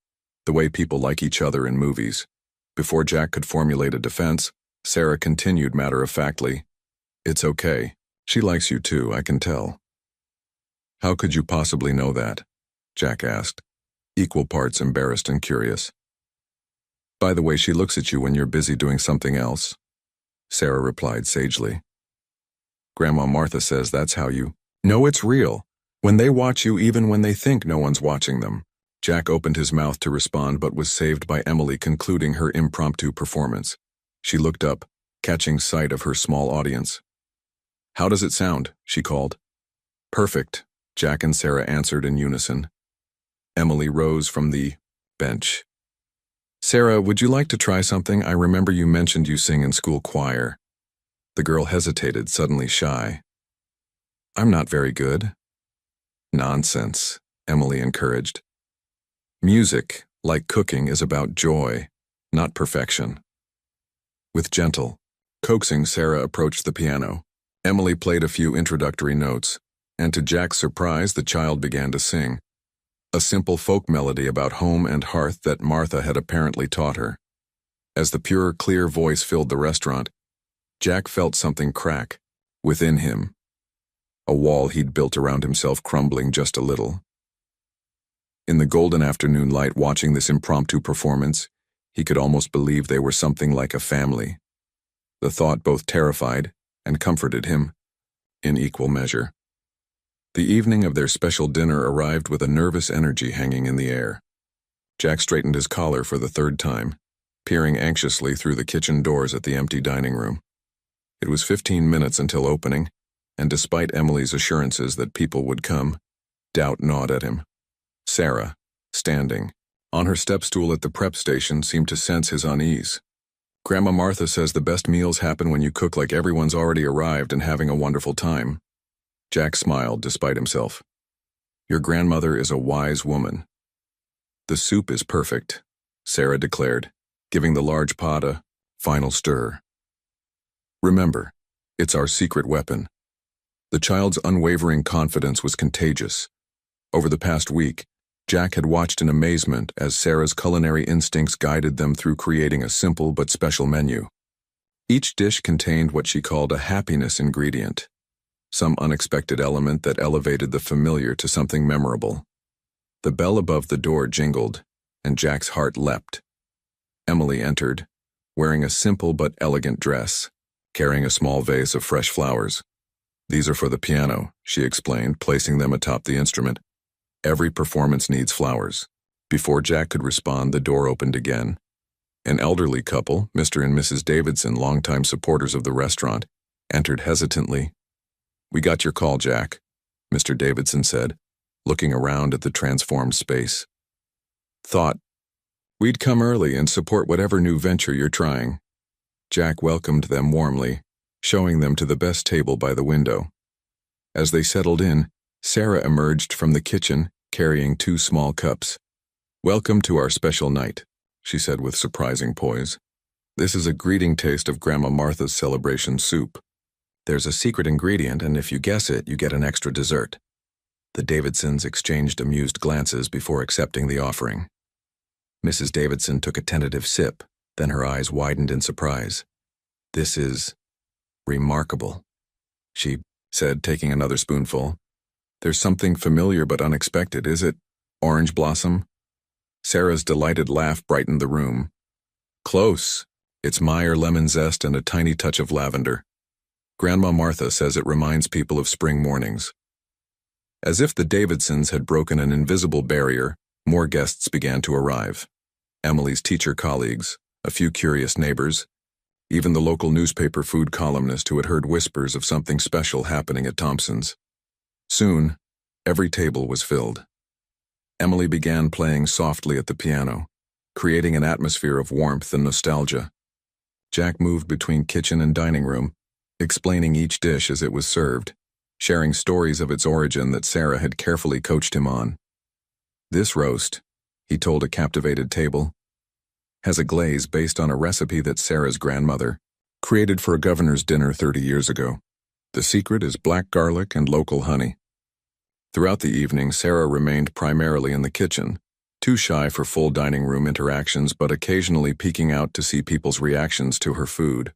[SPEAKER 1] The way people like each other in movies. Before Jack could formulate a defense, Sarah continued matter-of-factly. It's okay. She likes you too, I can tell. How could you possibly know that? Jack asked, equal parts embarrassed and curious. By the way she looks at you when you're busy doing something else, Sarah replied sagely. Grandma Martha says that's how you... No, it's real. When they watch you even when they think no one's watching them. Jack opened his mouth to respond but was saved by Emily concluding her impromptu performance. She looked up, catching sight of her small audience. How does it sound? She called. Perfect, Jack and Sarah answered in unison. Emily rose from the bench. Sarah, would you like to try something? I remember you mentioned you sing in school choir. The girl hesitated, suddenly shy. I'm not very good. Nonsense, Emily encouraged. Music, like cooking, is about joy, not perfection. With gentle, coaxing, Sarah approached the piano. Emily played a few introductory notes, and to Jack's surprise, the child began to sing. A simple folk melody about home and hearth that Martha had apparently taught her. As the pure, clear voice filled the restaurant, Jack felt something crack within him. A wall he'd built around himself crumbling just a little. In the golden afternoon light watching this impromptu performance, he could almost believe they were something like a family. The thought both terrified and comforted him, in equal measure. The evening of their special dinner arrived with a nervous energy hanging in the air. Jack straightened his collar for the third time, peering anxiously through the kitchen doors at the empty dining room. It was 15 minutes until opening, and despite Emily's assurances that people would come, doubt gnawed at him. Sarah, standing on her step stool at the prep station, seemed to sense his unease. Grandma Martha says the best meals happen when you cook like everyone's already arrived and having a wonderful time. Jack smiled despite himself. Your grandmother is a wise woman. The soup is perfect, Sarah declared, giving the large pot a final stir. Remember, it's our secret weapon. The child's unwavering confidence was contagious. Over the past week, Jack had watched in amazement as Sarah's culinary instincts guided them through creating a simple but special menu. Each dish contained what she called a happiness ingredient, some unexpected element that elevated the familiar to something memorable. The bell above the door jingled, and Jack's heart leapt. Emily entered, wearing a simple but elegant dress, carrying a small vase of fresh flowers. These are for the piano, she explained, placing them atop the instrument. Every performance needs flowers. Before Jack could respond, the door opened again. An elderly couple, Mr. and Mrs. Davidson, longtime supporters of the restaurant, entered hesitantly. We got your call, Jack, Mr. Davidson said, looking around at the transformed space. Thought we'd come early and support whatever new venture you're trying. Jack welcomed them warmly, showing them to the best table by the window. As they settled in, Sarah emerged from the kitchen, carrying 2 small cups. Welcome to our special night, she said with surprising poise. This is a greeting taste of Grandma Martha's celebration soup. There's a secret ingredient, and if you guess it, you get an extra dessert. The Davidsons exchanged amused glances before accepting the offering. Mrs. Davidson took a tentative sip, then her eyes widened in surprise. This is remarkable, she said, taking another spoonful. There's something familiar but unexpected, is it? Orange blossom? Sarah's delighted laugh brightened the room. Close. It's Meyer lemon zest and a tiny touch of lavender. Grandma Martha says it reminds people of spring mornings. As if the Davidsons had broken an invisible barrier, more guests began to arrive. Emily's teacher colleagues, a few curious neighbors, even the local newspaper food columnist who had heard whispers of something special happening at Thompson's. Soon, every table was filled. Emily began playing softly at the piano, creating an atmosphere of warmth and nostalgia. Jack moved between kitchen and dining room, explaining each dish as it was served, sharing stories of its origin that Sarah had carefully coached him on. This roast, he told a captivated table, has a glaze based on a recipe that Sarah's grandmother created for a governor's dinner 30 years ago. The secret is black garlic and local honey. Throughout the evening, Sarah remained primarily in the kitchen, too shy for full dining room interactions but occasionally peeking out to see people's reactions to her food.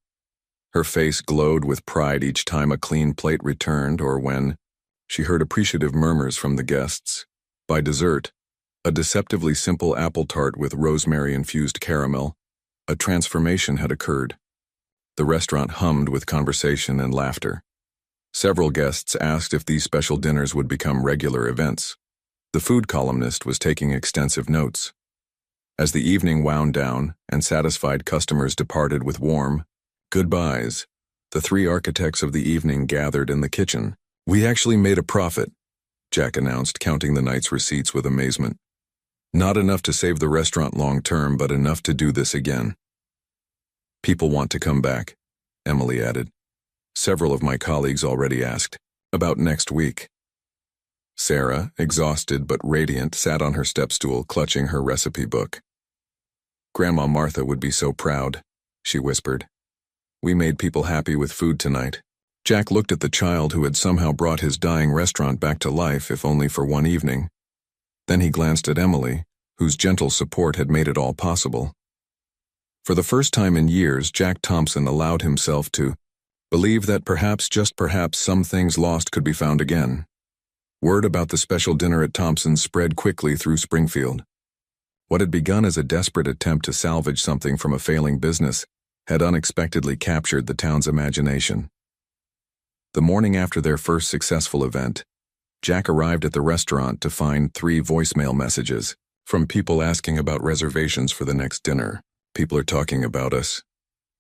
[SPEAKER 1] Her face glowed with pride each time a clean plate returned or when she heard appreciative murmurs from the guests. By dessert, a deceptively simple apple tart with rosemary-infused caramel, a transformation had occurred. The restaurant hummed with conversation and laughter. Several guests asked if these special dinners would become regular events. The food columnist was taking extensive notes. As the evening wound down and satisfied customers departed with warm goodbyes, the three architects of the evening gathered in the kitchen. "We actually made a profit," Jack announced, counting the night's receipts with amazement. "Not enough to save the restaurant long-term, but enough to do this again." "People want to come back," Emily added. "Several of my colleagues already asked about next week." Sarah, exhausted but radiant, sat on her stepstool, clutching her recipe book. "Grandma Martha would be so proud," she whispered. "We made people happy with food tonight." Jack looked at the child who had somehow brought his dying restaurant back to life, if only for one evening. Then he glanced at Emily, whose gentle support had made it all possible. For the first time in years, Jack Thompson allowed himself to believe that perhaps, just perhaps, some things lost could be found again. Word about the special dinner at Thompson's spread quickly through Springfield. What had begun as a desperate attempt to salvage something from a failing business had unexpectedly captured the town's imagination. The morning after their first successful event, Jack arrived at the restaurant to find 3 voicemail messages from people asking about reservations for the next dinner. "People are talking about us,"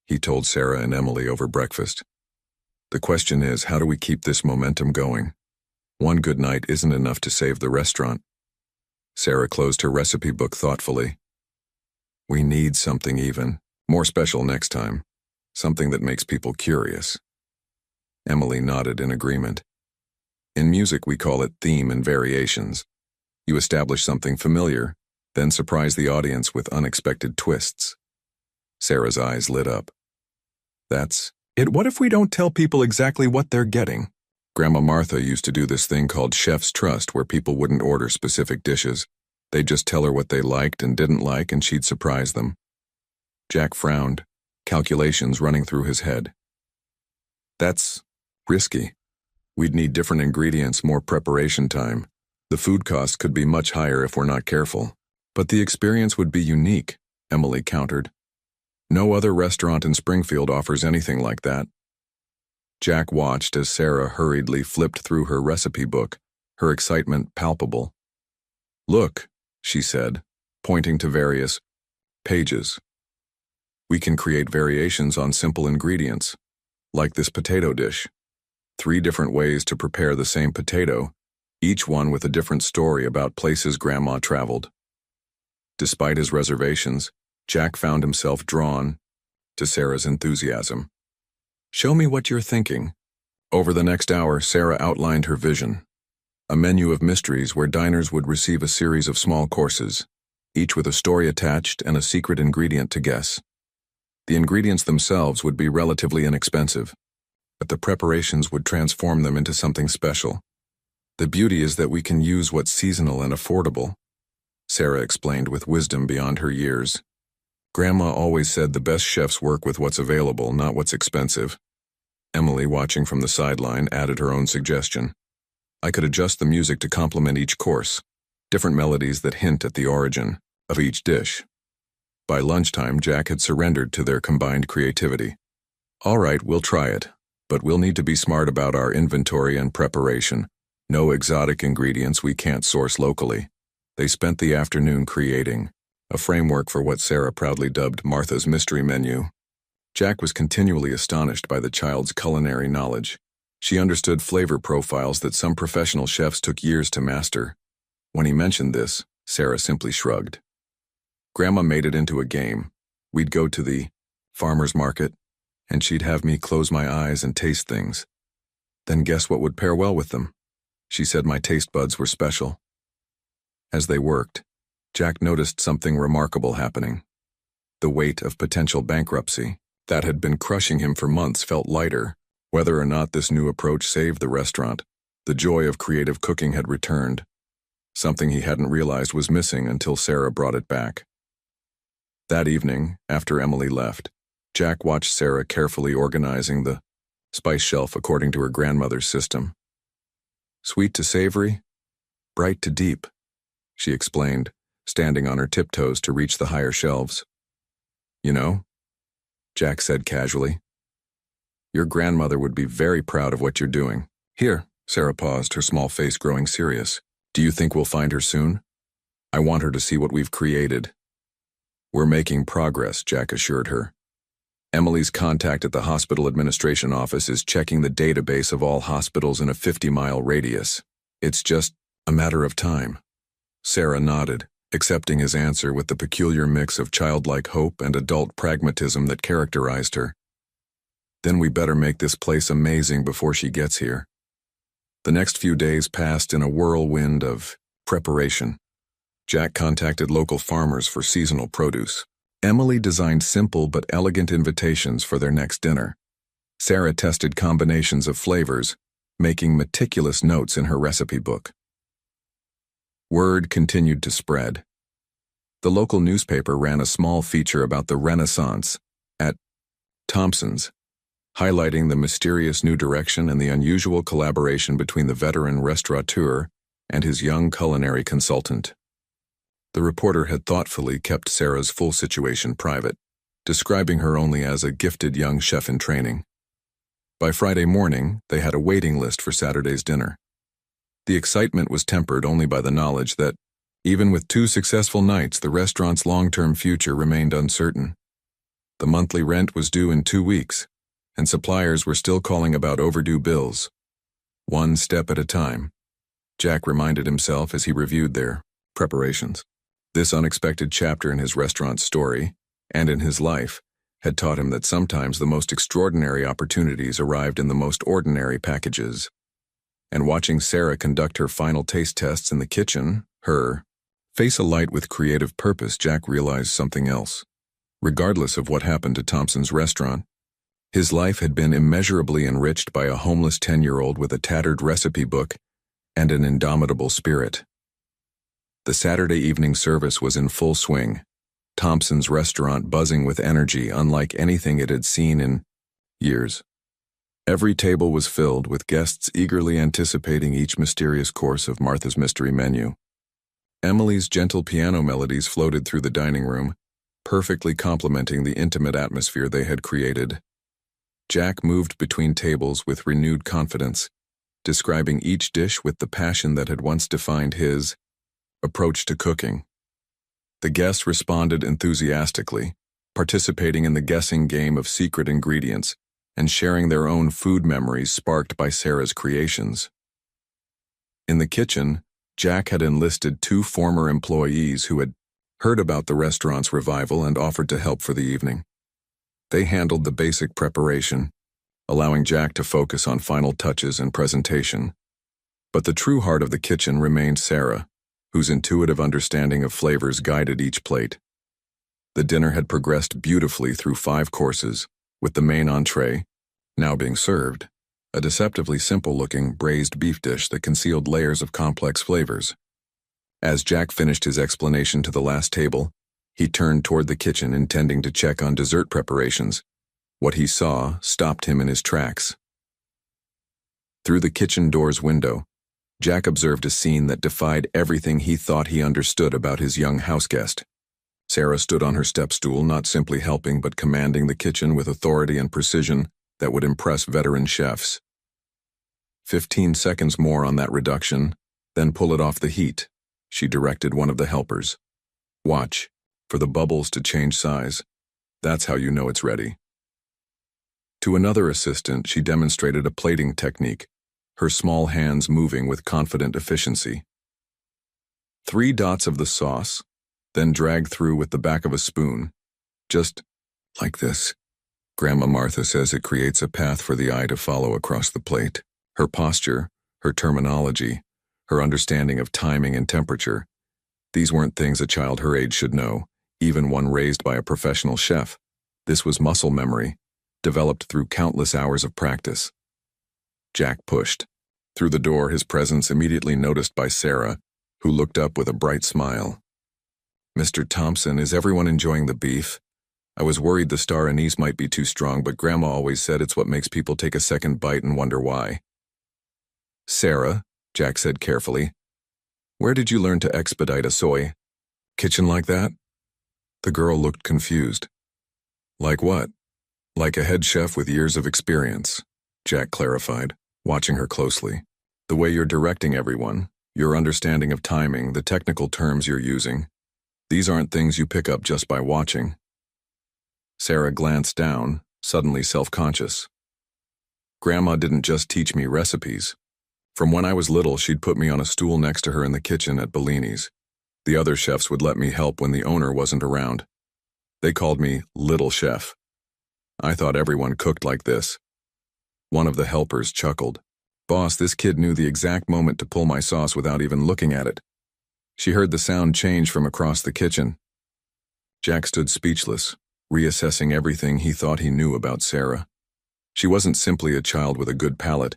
[SPEAKER 1] he told Sarah and Emily over breakfast. "The question is, how do we keep this momentum going? One good night isn't enough to save the restaurant." Sarah closed her recipe book thoughtfully. "We need something even more special next time, something that makes people curious." Emily nodded in agreement. "In music, we call it theme and variations. You establish something familiar, then surprise the audience with unexpected twists." Sarah's eyes lit up. "That's it. What if we don't tell people exactly what they're getting? Grandma Martha used to do this thing called Chef's Trust, where people wouldn't order specific dishes. They'd just tell her what they liked and didn't like, and she'd surprise them." Jack frowned, calculations running through his head. "That's risky. We'd need different ingredients, more preparation time. The food costs could be much higher if we're not careful. But the experience would be unique," Emily countered. "No other restaurant in Springfield offers anything like that." Jack watched as Sarah hurriedly flipped through her recipe book, her excitement palpable. "Look," she said, pointing to various pages. "We can create variations on simple ingredients, like this potato dish. 3 different ways to prepare the same potato, each one with a different story about places Grandma traveled." Despite his reservations, Jack found himself drawn to Sarah's enthusiasm. "Show me what you're thinking." Over the next hour, Sarah outlined her vision. A menu of mysteries where diners would receive a series of small courses, each with a story attached and a secret ingredient to guess. The ingredients themselves would be relatively inexpensive, but the preparations would transform them into something special. "The beauty is that we can use what's seasonal and affordable," Sarah explained with wisdom beyond her years. "Grandma always said the best chefs work with what's available, not what's expensive." Emily, watching from the sideline, added her own suggestion. "I could adjust the music to complement each course, different melodies that hint at the origin of each dish." By lunchtime, Jack had surrendered to their combined creativity. "All right, we'll try it, but we'll need to be smart about our inventory and preparation. No exotic ingredients we can't source locally." They spent the afternoon creating a framework for what Sarah proudly dubbed Martha's Mystery Menu. Jack was continually astonished by the child's culinary knowledge. She understood flavor profiles that some professional chefs took years to master. When he mentioned this, Sarah simply shrugged. "Grandma made it into a game. We'd go to the farmer's market, and she'd have me close my eyes and taste things. Then guess what would pair well with them? She said my taste buds were special." As they worked, Jack noticed something remarkable happening. The weight of potential bankruptcy that had been crushing him for months felt lighter, Whether or not this new approach saved the restaurant, the joy of creative cooking had returned, something he hadn't realized was missing until Sarah brought it back. That evening, after Emily left, Jack watched Sarah carefully organizing the spice shelf according to her grandmother's system. Sweet to savory, bright to deep, she explained, standing on her tiptoes to reach the higher shelves. You know, Jack said casually, your grandmother would be very proud of what you're doing. Here, Sarah paused, her small face growing serious. Do you think we'll find her soon? I want her to see what we've created. We're making progress, Jack assured her. Emily's contact at the hospital administration office is checking the database of all hospitals in a 50-mile radius. It's just a matter of time. Sarah nodded, accepting his answer with the peculiar mix of childlike hope and adult pragmatism that characterized her. Then we better make this place amazing before she gets here. The next few days passed in a whirlwind of preparation. Jack contacted local farmers for seasonal produce. Emily designed simple but elegant invitations for their next dinner. Sarah tested combinations of flavors, making meticulous notes in her recipe book. Word continued to spread. The local newspaper ran a small feature about the Renaissance at Thompson's, highlighting the mysterious new direction and the unusual collaboration between the veteran restaurateur and his young culinary consultant. The reporter had thoughtfully kept Sarah's full situation private, describing her only as a gifted young chef in training. By Friday morning, they had a waiting list for Saturday's dinner. The excitement was tempered only by the knowledge that, even with 2 successful nights, the restaurant's long-term future remained uncertain. The monthly rent was due in 2 weeks, and suppliers were still calling about overdue bills. One step at a time, Jack reminded himself as he reviewed their preparations. This unexpected chapter in his restaurant's story, and in his life, had taught him that sometimes the most extraordinary opportunities arrived in the most ordinary packages. And watching Sarah conduct her final taste tests in the kitchen, her face alight with creative purpose, Jack realized something else. Regardless of what happened to Thompson's restaurant, his life had been immeasurably enriched by a homeless 10-year-old with a tattered recipe book and an indomitable spirit. The Saturday evening service was in full swing, Thompson's restaurant buzzing with energy unlike anything it had seen in years. Every table was filled with guests eagerly anticipating each mysterious course of Martha's mystery menu. Emily's gentle piano melodies floated through the dining room, perfectly complementing the intimate atmosphere they had created. Jack moved between tables with renewed confidence, describing each dish with the passion that had once defined his approach to cooking. The guests responded enthusiastically, participating in the guessing game of secret ingredients and sharing their own food memories sparked by Sarah's creations. In the kitchen, Jack had enlisted 2 former employees who had heard about the restaurant's revival and offered to help for the evening. They handled the basic preparation, allowing Jack to focus on final touches and presentation. But the true heart of the kitchen remained Sarah, whose intuitive understanding of flavors guided each plate. The dinner had progressed beautifully through 5 courses, with the main entree, now being served, a deceptively simple-looking braised beef dish that concealed layers of complex flavors. As Jack finished his explanation to the last table, he turned toward the kitchen intending to check on dessert preparations. What he saw stopped him in his tracks. Through the kitchen door's window, Jack observed a scene that defied everything he thought he understood about his young houseguest. Sarah stood on her step stool, not simply helping but commanding the kitchen with authority and precision that would impress veteran chefs. 15 seconds more on that reduction, then pull it off the heat, she directed one of the helpers. Watch for the bubbles to change size. That's how you know it's ready. To another assistant, she demonstrated a plating technique, her small hands moving with confident efficiency. 3 dots of the sauce, then drag through with the back of a spoon. Just like this. Grandma Martha says it creates a path for the eye to follow across the plate. Her posture, her terminology, her understanding of timing and temperature. These weren't things a child her age should know, even one raised by a professional chef. This was muscle memory, developed through countless hours of practice. Jack pushed. Through the door, his presence immediately noticed by Sarah, who looked up with a bright smile. "Mr. Thompson, is everyone enjoying the beef? I was worried the star anise might be too strong, but Grandma always said it's what makes people take a second bite and wonder why." "Sarah," Jack said carefully, "where did you learn to expedite a soy kitchen like that?" The girl looked confused. "Like what?" "Like a head chef with years of experience," Jack clarified, watching her closely. "The way you're directing everyone, your understanding of timing, the technical terms you're using, these aren't things you pick up just by watching." Sarah glanced down, suddenly self-conscious. "Grandma didn't just teach me recipes. From when I was little, she'd put me on a stool next to her in the kitchen at Bellini's. The other chefs would let me help when the owner wasn't around. They called me Little Chef. I thought everyone cooked like this." One of the helpers chuckled. "Boss, this kid knew the exact moment to pull my sauce without even looking at it." She heard the sound change from across the kitchen. Jack stood speechless, reassessing everything he thought he knew about Sarah. She wasn't simply a child with a good palate.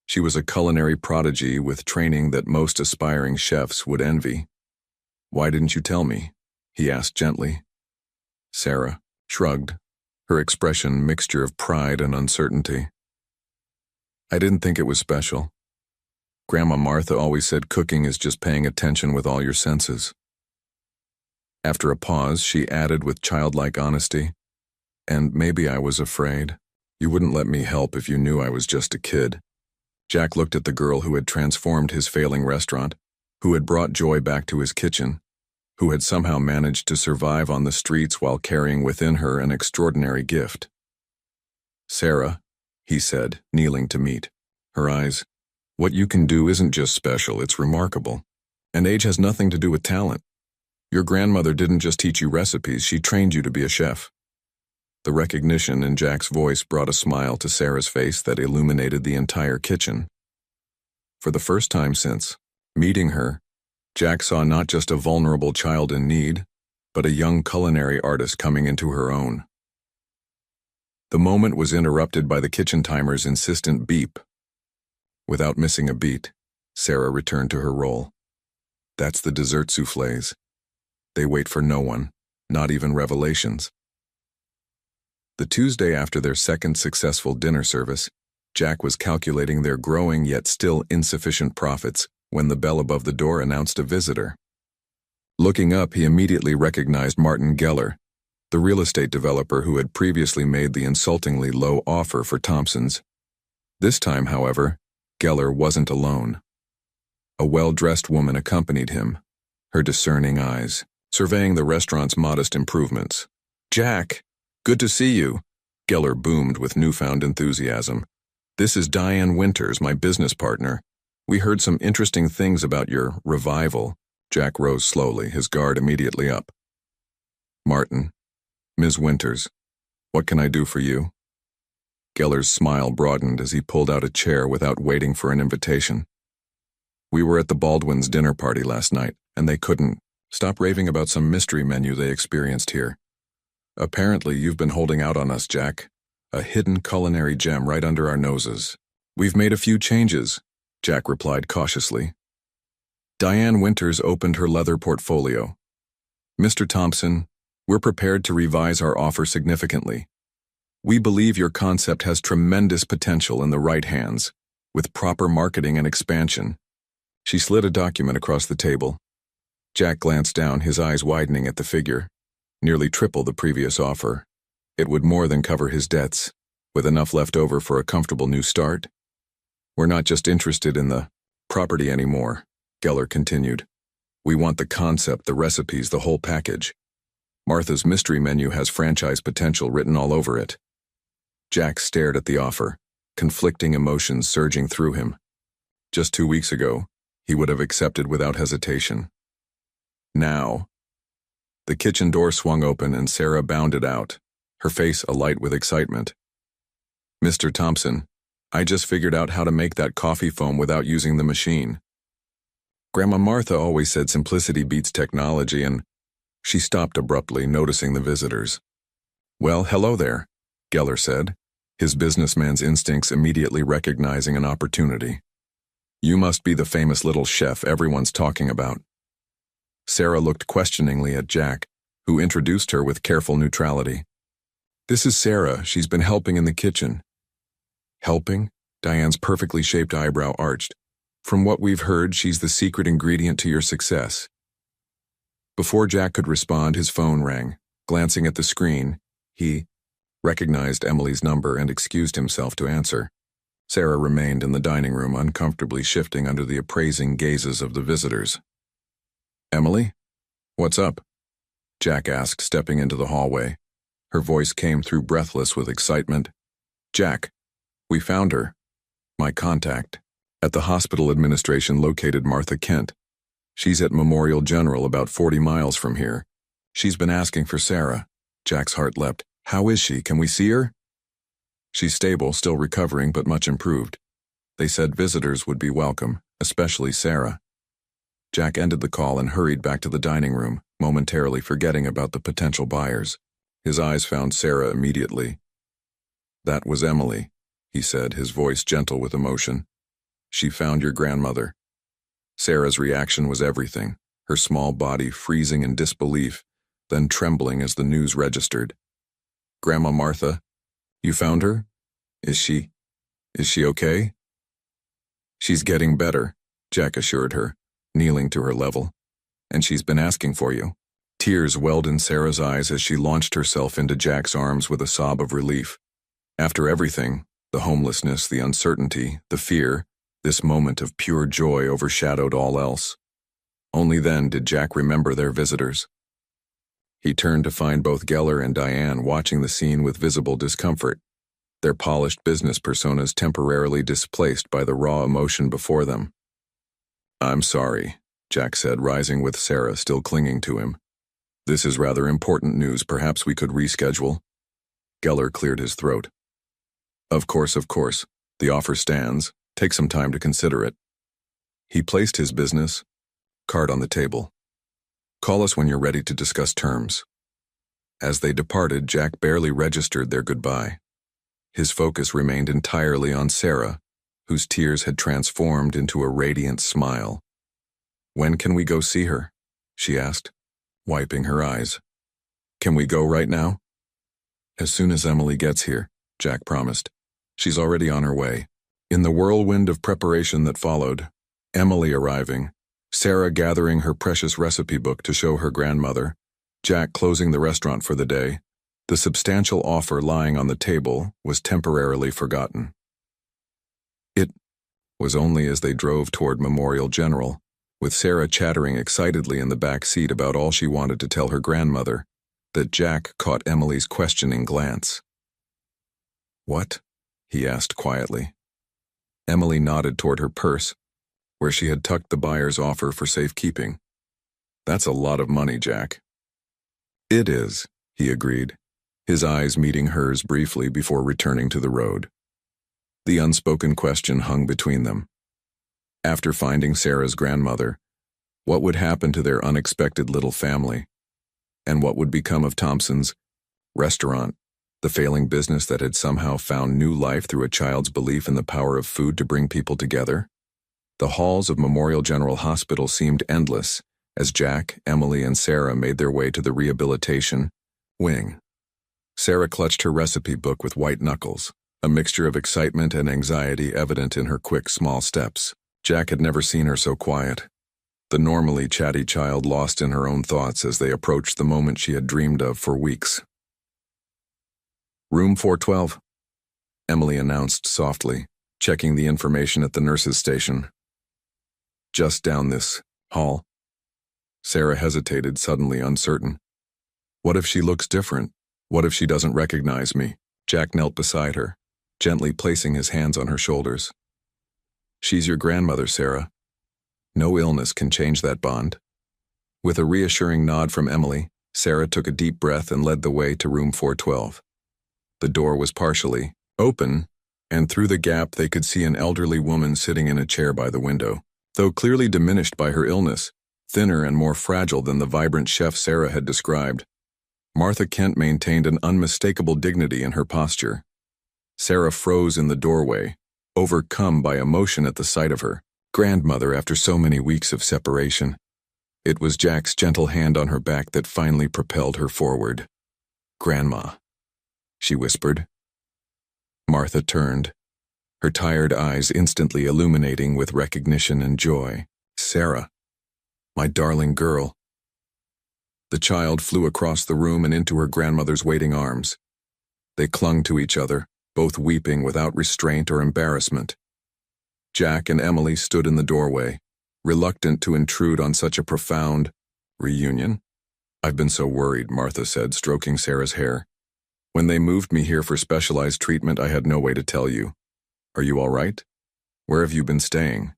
[SPEAKER 1] She was a culinary prodigy with training that most aspiring chefs would envy. "Why didn't you tell me?" he asked gently. Sarah shrugged, her expression mixture of pride and uncertainty. "I didn't think it was special. Grandma Martha always said cooking is just paying attention with all your senses." After a pause, she added with childlike honesty, "And maybe I was afraid. You wouldn't let me help if you knew I was just a kid." Jack looked at the girl who had transformed his failing restaurant, who had brought joy back to his kitchen, who had somehow managed to survive on the streets while carrying within her an extraordinary gift. "Sarah," he said, kneeling to meet her eyes, "what you can do isn't just special, it's remarkable. And age has nothing to do with talent. Your grandmother didn't just teach you recipes, she trained you to be a chef." The recognition in Jack's voice brought a smile to Sarah's face that illuminated the entire kitchen. For the first time since meeting her, Jack saw not just a vulnerable child in need, but a young culinary artist coming into her own. The moment was interrupted by the kitchen timer's insistent beep. Without missing a beat, Sarah returned to her role. "That's the dessert soufflés. They wait for no one, not even revelations." The Tuesday after their second successful dinner service, Jack was calculating their growing yet still insufficient profits when the bell above the door announced a visitor. Looking up, he immediately recognized Martin Geller, the real estate developer who had previously made the insultingly low offer for Thompson's. This time, however, Geller wasn't alone. A well-dressed woman accompanied him, her discerning eyes surveying the restaurant's modest improvements. "Jack, good to see you," Geller boomed with newfound enthusiasm. "This is Diane Winters, my business partner. We heard some interesting things about your revival." Jack rose slowly, his guard immediately up. "Martin, Ms. Winters, what can I do for you?" Geller's smile broadened as he pulled out a chair without waiting for an invitation. "We were at the Baldwins' dinner party last night, and they couldn't stop raving about some mystery menu they experienced here. Apparently, you've been holding out on us, Jack. A hidden culinary gem right under our noses." "We've made a few changes," Jack replied cautiously. Diane Winters opened her leather portfolio. "Mr. Thompson, we're prepared to revise our offer significantly. We believe your concept has tremendous potential in the right hands, with proper marketing and expansion." She slid a document across the table. Jack glanced down, his eyes widening at the figure. Nearly triple the previous offer. It would more than cover his debts, with enough left over for a comfortable new start. "We're not just interested in the property anymore," Geller continued. "We want the concept, the recipes, the whole package. Martha's mystery menu has franchise potential written all over it." Jack stared at the offer, conflicting emotions surging through him. Just 2 weeks ago, he would have accepted without hesitation. Now, the kitchen door swung open and Sarah bounded out, her face alight with excitement. "Mr. Thompson, I just figured out how to make that coffee foam without using the machine. Grandma Martha always said simplicity beats technology," and she stopped abruptly, noticing the visitors. "Well, hello there," Geller said, his businessman's instincts immediately recognizing an opportunity. "You must be the famous little chef everyone's talking about." Sarah looked questioningly at Jack, who introduced her with careful neutrality. "This is Sarah. She's been helping in the kitchen." "Helping?" Diane's perfectly shaped eyebrow arched. "From what we've heard, she's the secret ingredient to your success." Before Jack could respond, his phone rang. Glancing at the screen, he recognized Emily's number and excused himself to answer. Sarah remained in the dining room, uncomfortably shifting under the appraising gazes of the visitors. "Emily? What's up?" Jack asked, stepping into the hallway. Her voice came through breathless with excitement. "Jack, we found her. My contact. At the hospital administration located Martha Kent. She's at Memorial General about 40 miles from here. She's been asking for Sarah." Jack's heart leapt. "How is she? Can we see her?" "She's stable, still recovering, but much improved. They said visitors would be welcome, especially Sarah." Jack ended the call and hurried back to the dining room, momentarily forgetting about the potential buyers. His eyes found Sarah immediately. "That was Emily," he said, his voice gentle with emotion. "She found your grandmother." Sarah's reaction was everything, her small body freezing in disbelief, then trembling as the news registered. "Grandma Martha, you found her? Is she okay?" "She's getting better," Jack assured her, kneeling to her level. "And she's been asking for you." Tears welled in Sarah's eyes as she launched herself into Jack's arms with a sob of relief. After everything, the homelessness, the uncertainty, the fear, this moment of pure joy overshadowed all else. Only then did Jack remember their visitors. He turned to find both Geller and Diane watching the scene with visible discomfort, their polished business personas temporarily displaced by the raw emotion before them. "I'm sorry," Jack said, rising with Sarah still clinging to him. "This is rather important news. Perhaps we could reschedule." Geller cleared his throat. Of course. The offer stands. Take some time to consider it." He placed his business card on the table. "Call us when you're ready to discuss terms." As they departed, Jack barely registered their goodbye. His focus remained entirely on Sarah, whose tears had transformed into a radiant smile. "When can we go see her?" she asked, wiping her eyes. "Can we go right now?" "As soon as Emily gets here," Jack promised. "She's already on her way." In the whirlwind of preparation that followed, Emily arriving, Sarah gathering her precious recipe book to show her grandmother, Jack closing the restaurant for the day, the substantial offer lying on the table was temporarily forgotten. It was only as they drove toward Memorial General, with Sarah chattering excitedly in the back seat about all she wanted to tell her grandmother, that Jack caught Emily's questioning glance. "What?" he asked quietly. Emily nodded toward her purse, where she had tucked the buyer's offer for safekeeping. "That's a lot of money, Jack." "It is," he agreed, his eyes meeting hers briefly before returning to the road. The unspoken question hung between them. After finding Sarah's grandmother, what would happen to their unexpected little family? And what would become of Thompson's restaurant, the failing business that had somehow found new life through a child's belief in the power of food to bring people together? The halls of Memorial General Hospital seemed endless as Jack, Emily, and Sarah made their way to the rehabilitation wing. Sarah clutched her recipe book with white knuckles, a mixture of excitement and anxiety evident in her quick, small steps. Jack had never seen her so quiet, the normally chatty child lost in her own thoughts as they approached the moment she had dreamed of for weeks. "Room 412, Emily announced softly, checking the information at the nurse's station. "Just down this hall." Sarah hesitated, suddenly uncertain. What if she looks different? What if she doesn't recognize me? Jack knelt beside her, gently placing his hands on her shoulders. "She's your grandmother, Sarah. No illness can change that bond." With a reassuring nod from Emily, Sarah took a deep breath and led the way to room 412. The door was partially open, and through the gap they could see an elderly woman sitting in a chair by the window. Though clearly diminished by her illness, thinner and more fragile than the vibrant chef Sarah had described, Martha Kent maintained an unmistakable dignity in her posture. Sarah froze in the doorway, overcome by emotion at the sight of her grandmother after so many weeks of separation. It was Jack's gentle hand on her back that finally propelled her forward. "Grandma," she whispered. Martha turned, her tired eyes instantly illuminating with recognition and joy. "Sarah, my darling girl." The child flew across the room and into her grandmother's waiting arms. They clung to each other, both weeping without restraint or embarrassment. Jack and Emily stood in the doorway, reluctant to intrude on such a profound reunion. "I've been so worried," Martha said, stroking Sarah's hair. "When they moved me here for specialized treatment, I had no way to tell you. Are you all right? Where have you been staying?"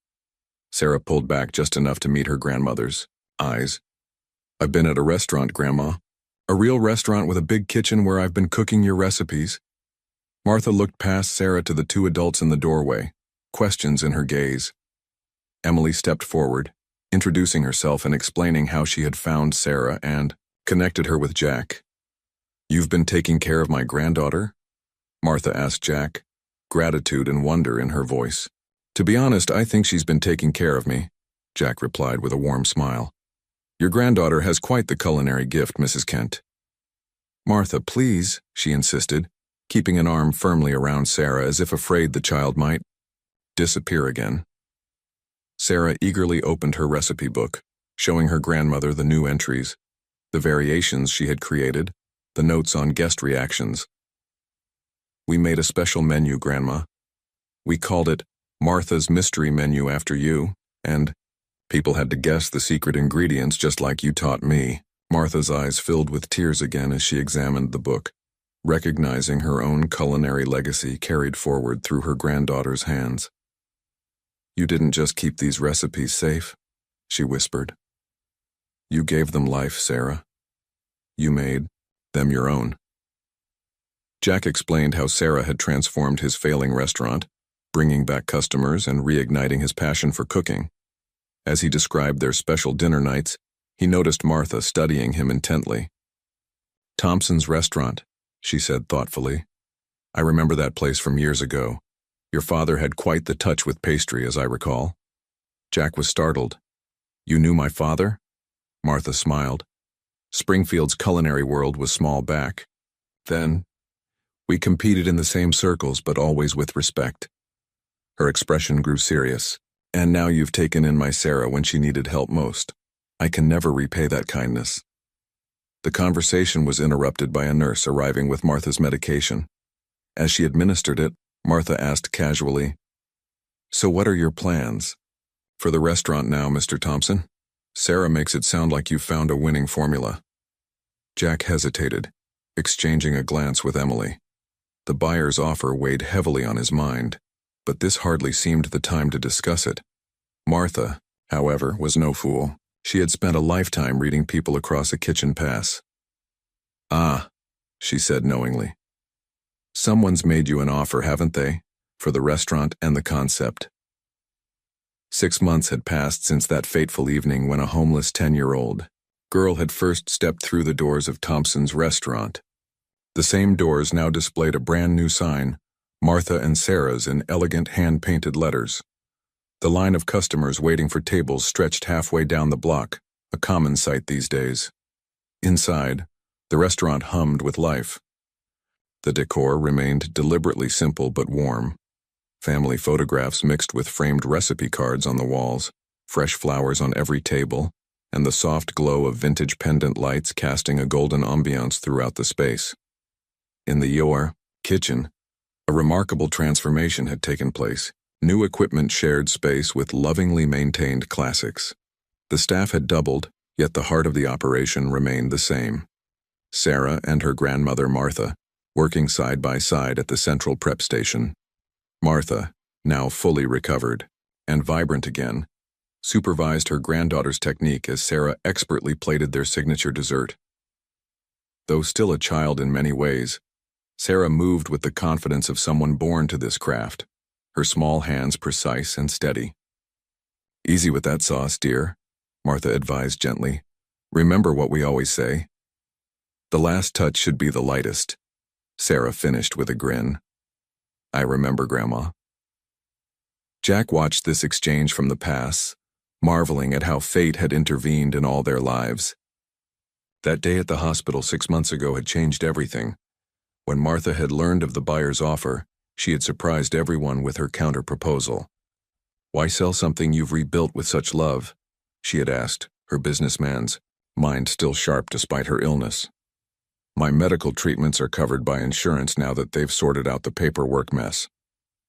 [SPEAKER 1] Sarah pulled back just enough to meet her grandmother's eyes. "I've been at a restaurant, Grandma. A real restaurant with a big kitchen where I've been cooking your recipes." Martha looked past Sarah to the two adults in the doorway, questions in her gaze. Emily stepped forward, introducing herself and explaining how she had found Sarah and connected her with Jack. "You've been taking care of my granddaughter?" Martha asked Jack, gratitude and wonder in her voice. "To be honest, I think she's been taking care of me," Jack replied with a warm smile. "Your granddaughter has quite the culinary gift, Mrs. Kent." "Martha, please," she insisted, keeping an arm firmly around Sarah as if afraid the child might disappear again. Sarah eagerly opened her recipe book, showing her grandmother the new entries, the variations she had created, the notes on guest reactions. "We made a special menu, Grandma. We called it Martha's Mystery Menu after you, and people had to guess the secret ingredients just like you taught me." Martha's eyes filled with tears again as she examined the book, recognizing her own culinary legacy carried forward through her granddaughter's hands. "You didn't just keep these recipes safe," she whispered. "You gave them life, Sarah. You made them your own." Jack explained how Sarah had transformed his failing restaurant, bringing back customers and reigniting his passion for cooking. As he described their special dinner nights, he noticed Martha studying him intently. "Thompson's restaurant," she said thoughtfully. "I remember that place from years ago. Your father had quite the touch with pastry, as I recall." Jack was startled. "You knew my father?" Martha smiled. Springfield's culinary world was small back then. "We competed in the same circles, but always with respect." Her expression grew serious. "And now you've taken in my Sarah when she needed help most. I can never repay that kindness." The conversation was interrupted by a nurse arriving with Martha's medication. As she administered it, Martha asked casually, "So what are your plans for the restaurant now, Mr. Thompson? Sarah makes it sound like you've found a winning formula." Jack hesitated, exchanging a glance with Emily. The buyer's offer weighed heavily on his mind, but this hardly seemed the time to discuss it. Martha, however, was no fool. She had spent a lifetime reading people across a kitchen pass. "Ah," she said knowingly. "Someone's made you an offer, haven't they, for the restaurant and the concept?" 6 months had passed since that fateful evening when a homeless 10-year-old girl had first stepped through the doors of Thompson's restaurant. The same doors now displayed a brand new sign, Martha and Sarah's, in elegant hand-painted letters. The line of customers waiting for tables stretched halfway down the block, a common sight these days. Inside, the restaurant hummed with life. The decor remained deliberately simple but warm. Family photographs mixed with framed recipe cards on the walls, fresh flowers on every table, and the soft glow of vintage pendant lights casting a golden ambiance throughout the space. In the kitchen, a remarkable transformation had taken place. New equipment shared space with lovingly maintained classics. The staff had doubled, yet the heart of the operation remained the same. Sarah and her grandmother Martha, working side by side at the central prep station. Martha, now fully recovered and vibrant again, supervised her granddaughter's technique as Sarah expertly plated their signature dessert. Though still a child in many ways, Sarah moved with the confidence of someone born to this craft, her small hands precise and steady. "Easy with that sauce, dear," Martha advised gently. "Remember what we always say. The last touch should be the lightest." Sarah finished with a grin. I remember, Grandma. Jack watched this exchange from the past, marveling at how fate had intervened in all their lives. That day at the hospital 6 months ago had changed everything. When Martha had learned of the buyer's offer, she had surprised everyone with her counter-proposal. "Why sell something you've rebuilt with such love?" she had asked, her businessman's mind still sharp despite her illness. "My medical treatments are covered by insurance now that they've sorted out the paperwork mess.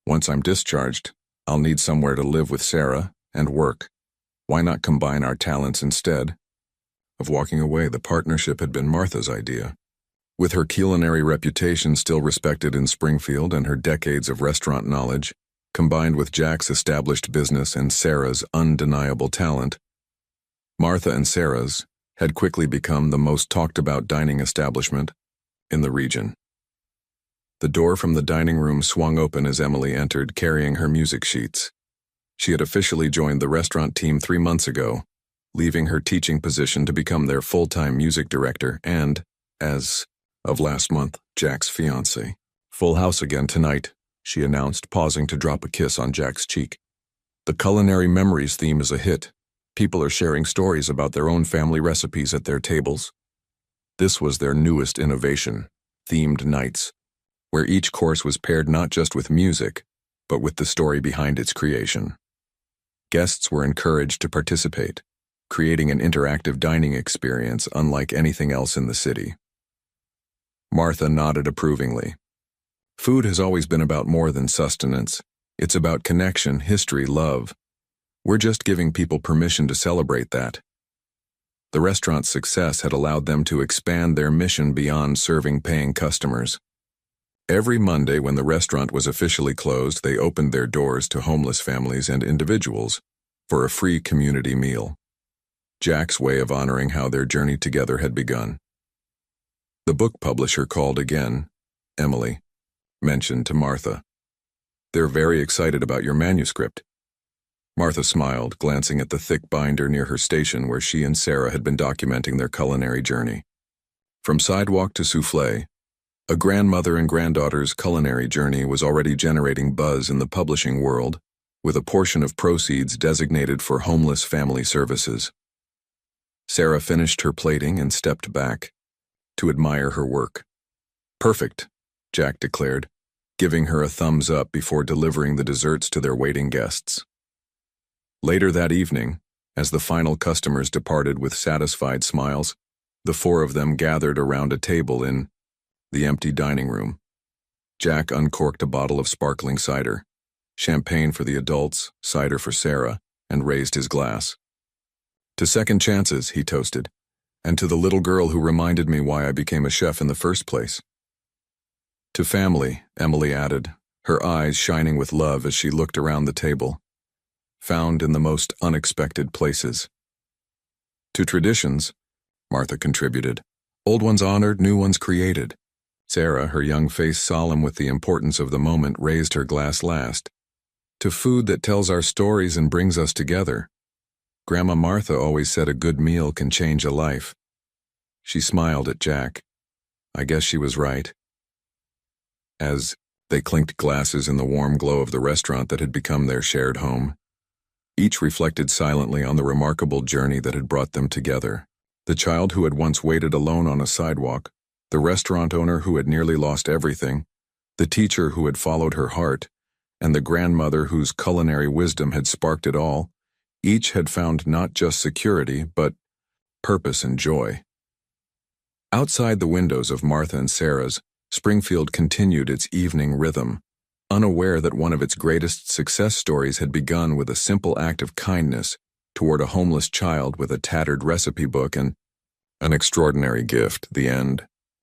[SPEAKER 1] Once I'm discharged, I'll need somewhere to live with Sarah and work. Why not combine our talents instead?" Of walking away, the partnership had been Martha's idea. With her culinary reputation still respected in Springfield and her decades of restaurant knowledge, combined with Jack's established business and Sarah's undeniable talent, Martha and Sarah's had quickly become the most talked-about dining establishment in the region. The door from the dining room swung open as Emily entered, carrying her music sheets. She had officially joined the restaurant team 3 months ago, leaving her teaching position to become their full-time music director and, as of last month, Jack's fiancée. "Full house again tonight," she announced, pausing to drop a kiss on Jack's cheek. "The culinary memories theme is a hit. People are sharing stories about their own family recipes at their tables." This was their newest innovation, themed nights, where each course was paired not just with music, but with the story behind its creation. Guests were encouraged to participate, creating an interactive dining experience unlike anything else in the city. Martha nodded approvingly. "Food has always been about more than sustenance. It's about connection, history, love. We're just giving people permission to celebrate that." The restaurant's success had allowed them to expand their mission beyond serving paying customers. Every Monday when the restaurant was officially closed, they opened their doors to homeless families and individuals for a free community meal. Jack's way of honoring how their journey together had begun. The book publisher called again, Emily mentioned to Martha. "They're very excited about your manuscript." Martha smiled, glancing at the thick binder near her station where she and Sarah had been documenting their culinary journey. From sidewalk to soufflé, a grandmother and granddaughter's culinary journey was already generating buzz in the publishing world, with a portion of proceeds designated for homeless family services. Sarah finished her plating and stepped back to admire her work. "Perfect," Jack declared, giving her a thumbs up before delivering the desserts to their waiting guests. Later that evening, as the final customers departed with satisfied smiles, the four of them gathered around a table in the empty dining room. Jack uncorked a bottle of sparkling cider, champagne for the adults, cider for Sarah, and raised his glass. "To second chances," he toasted, "and to the little girl who reminded me why I became a chef in the first place." "To family," Emily added, her eyes shining with love as she looked around the table, "found in the most unexpected places." "To traditions," Martha contributed, "old ones honored, new ones created." Sarah, her young face solemn with the importance of the moment, raised her glass last. "To food that tells our stories and brings us together. Grandma Martha always said a good meal can change a life." She smiled at Jack. I guess she was right. As they clinked glasses in the warm glow of the restaurant that had become their shared home, each reflected silently on the remarkable journey that had brought them together. The child who had once waited alone on a sidewalk, the restaurant owner who had nearly lost everything, the teacher who had followed her heart, and the grandmother whose culinary wisdom had sparked it all, each had found not just security, but purpose and joy. Outside the windows of Martha and Sarah's, Springfield continued its evening rhythm, unaware that one of its greatest success stories had begun with a simple act of kindness toward a homeless child with a tattered recipe book and an extraordinary gift, the end.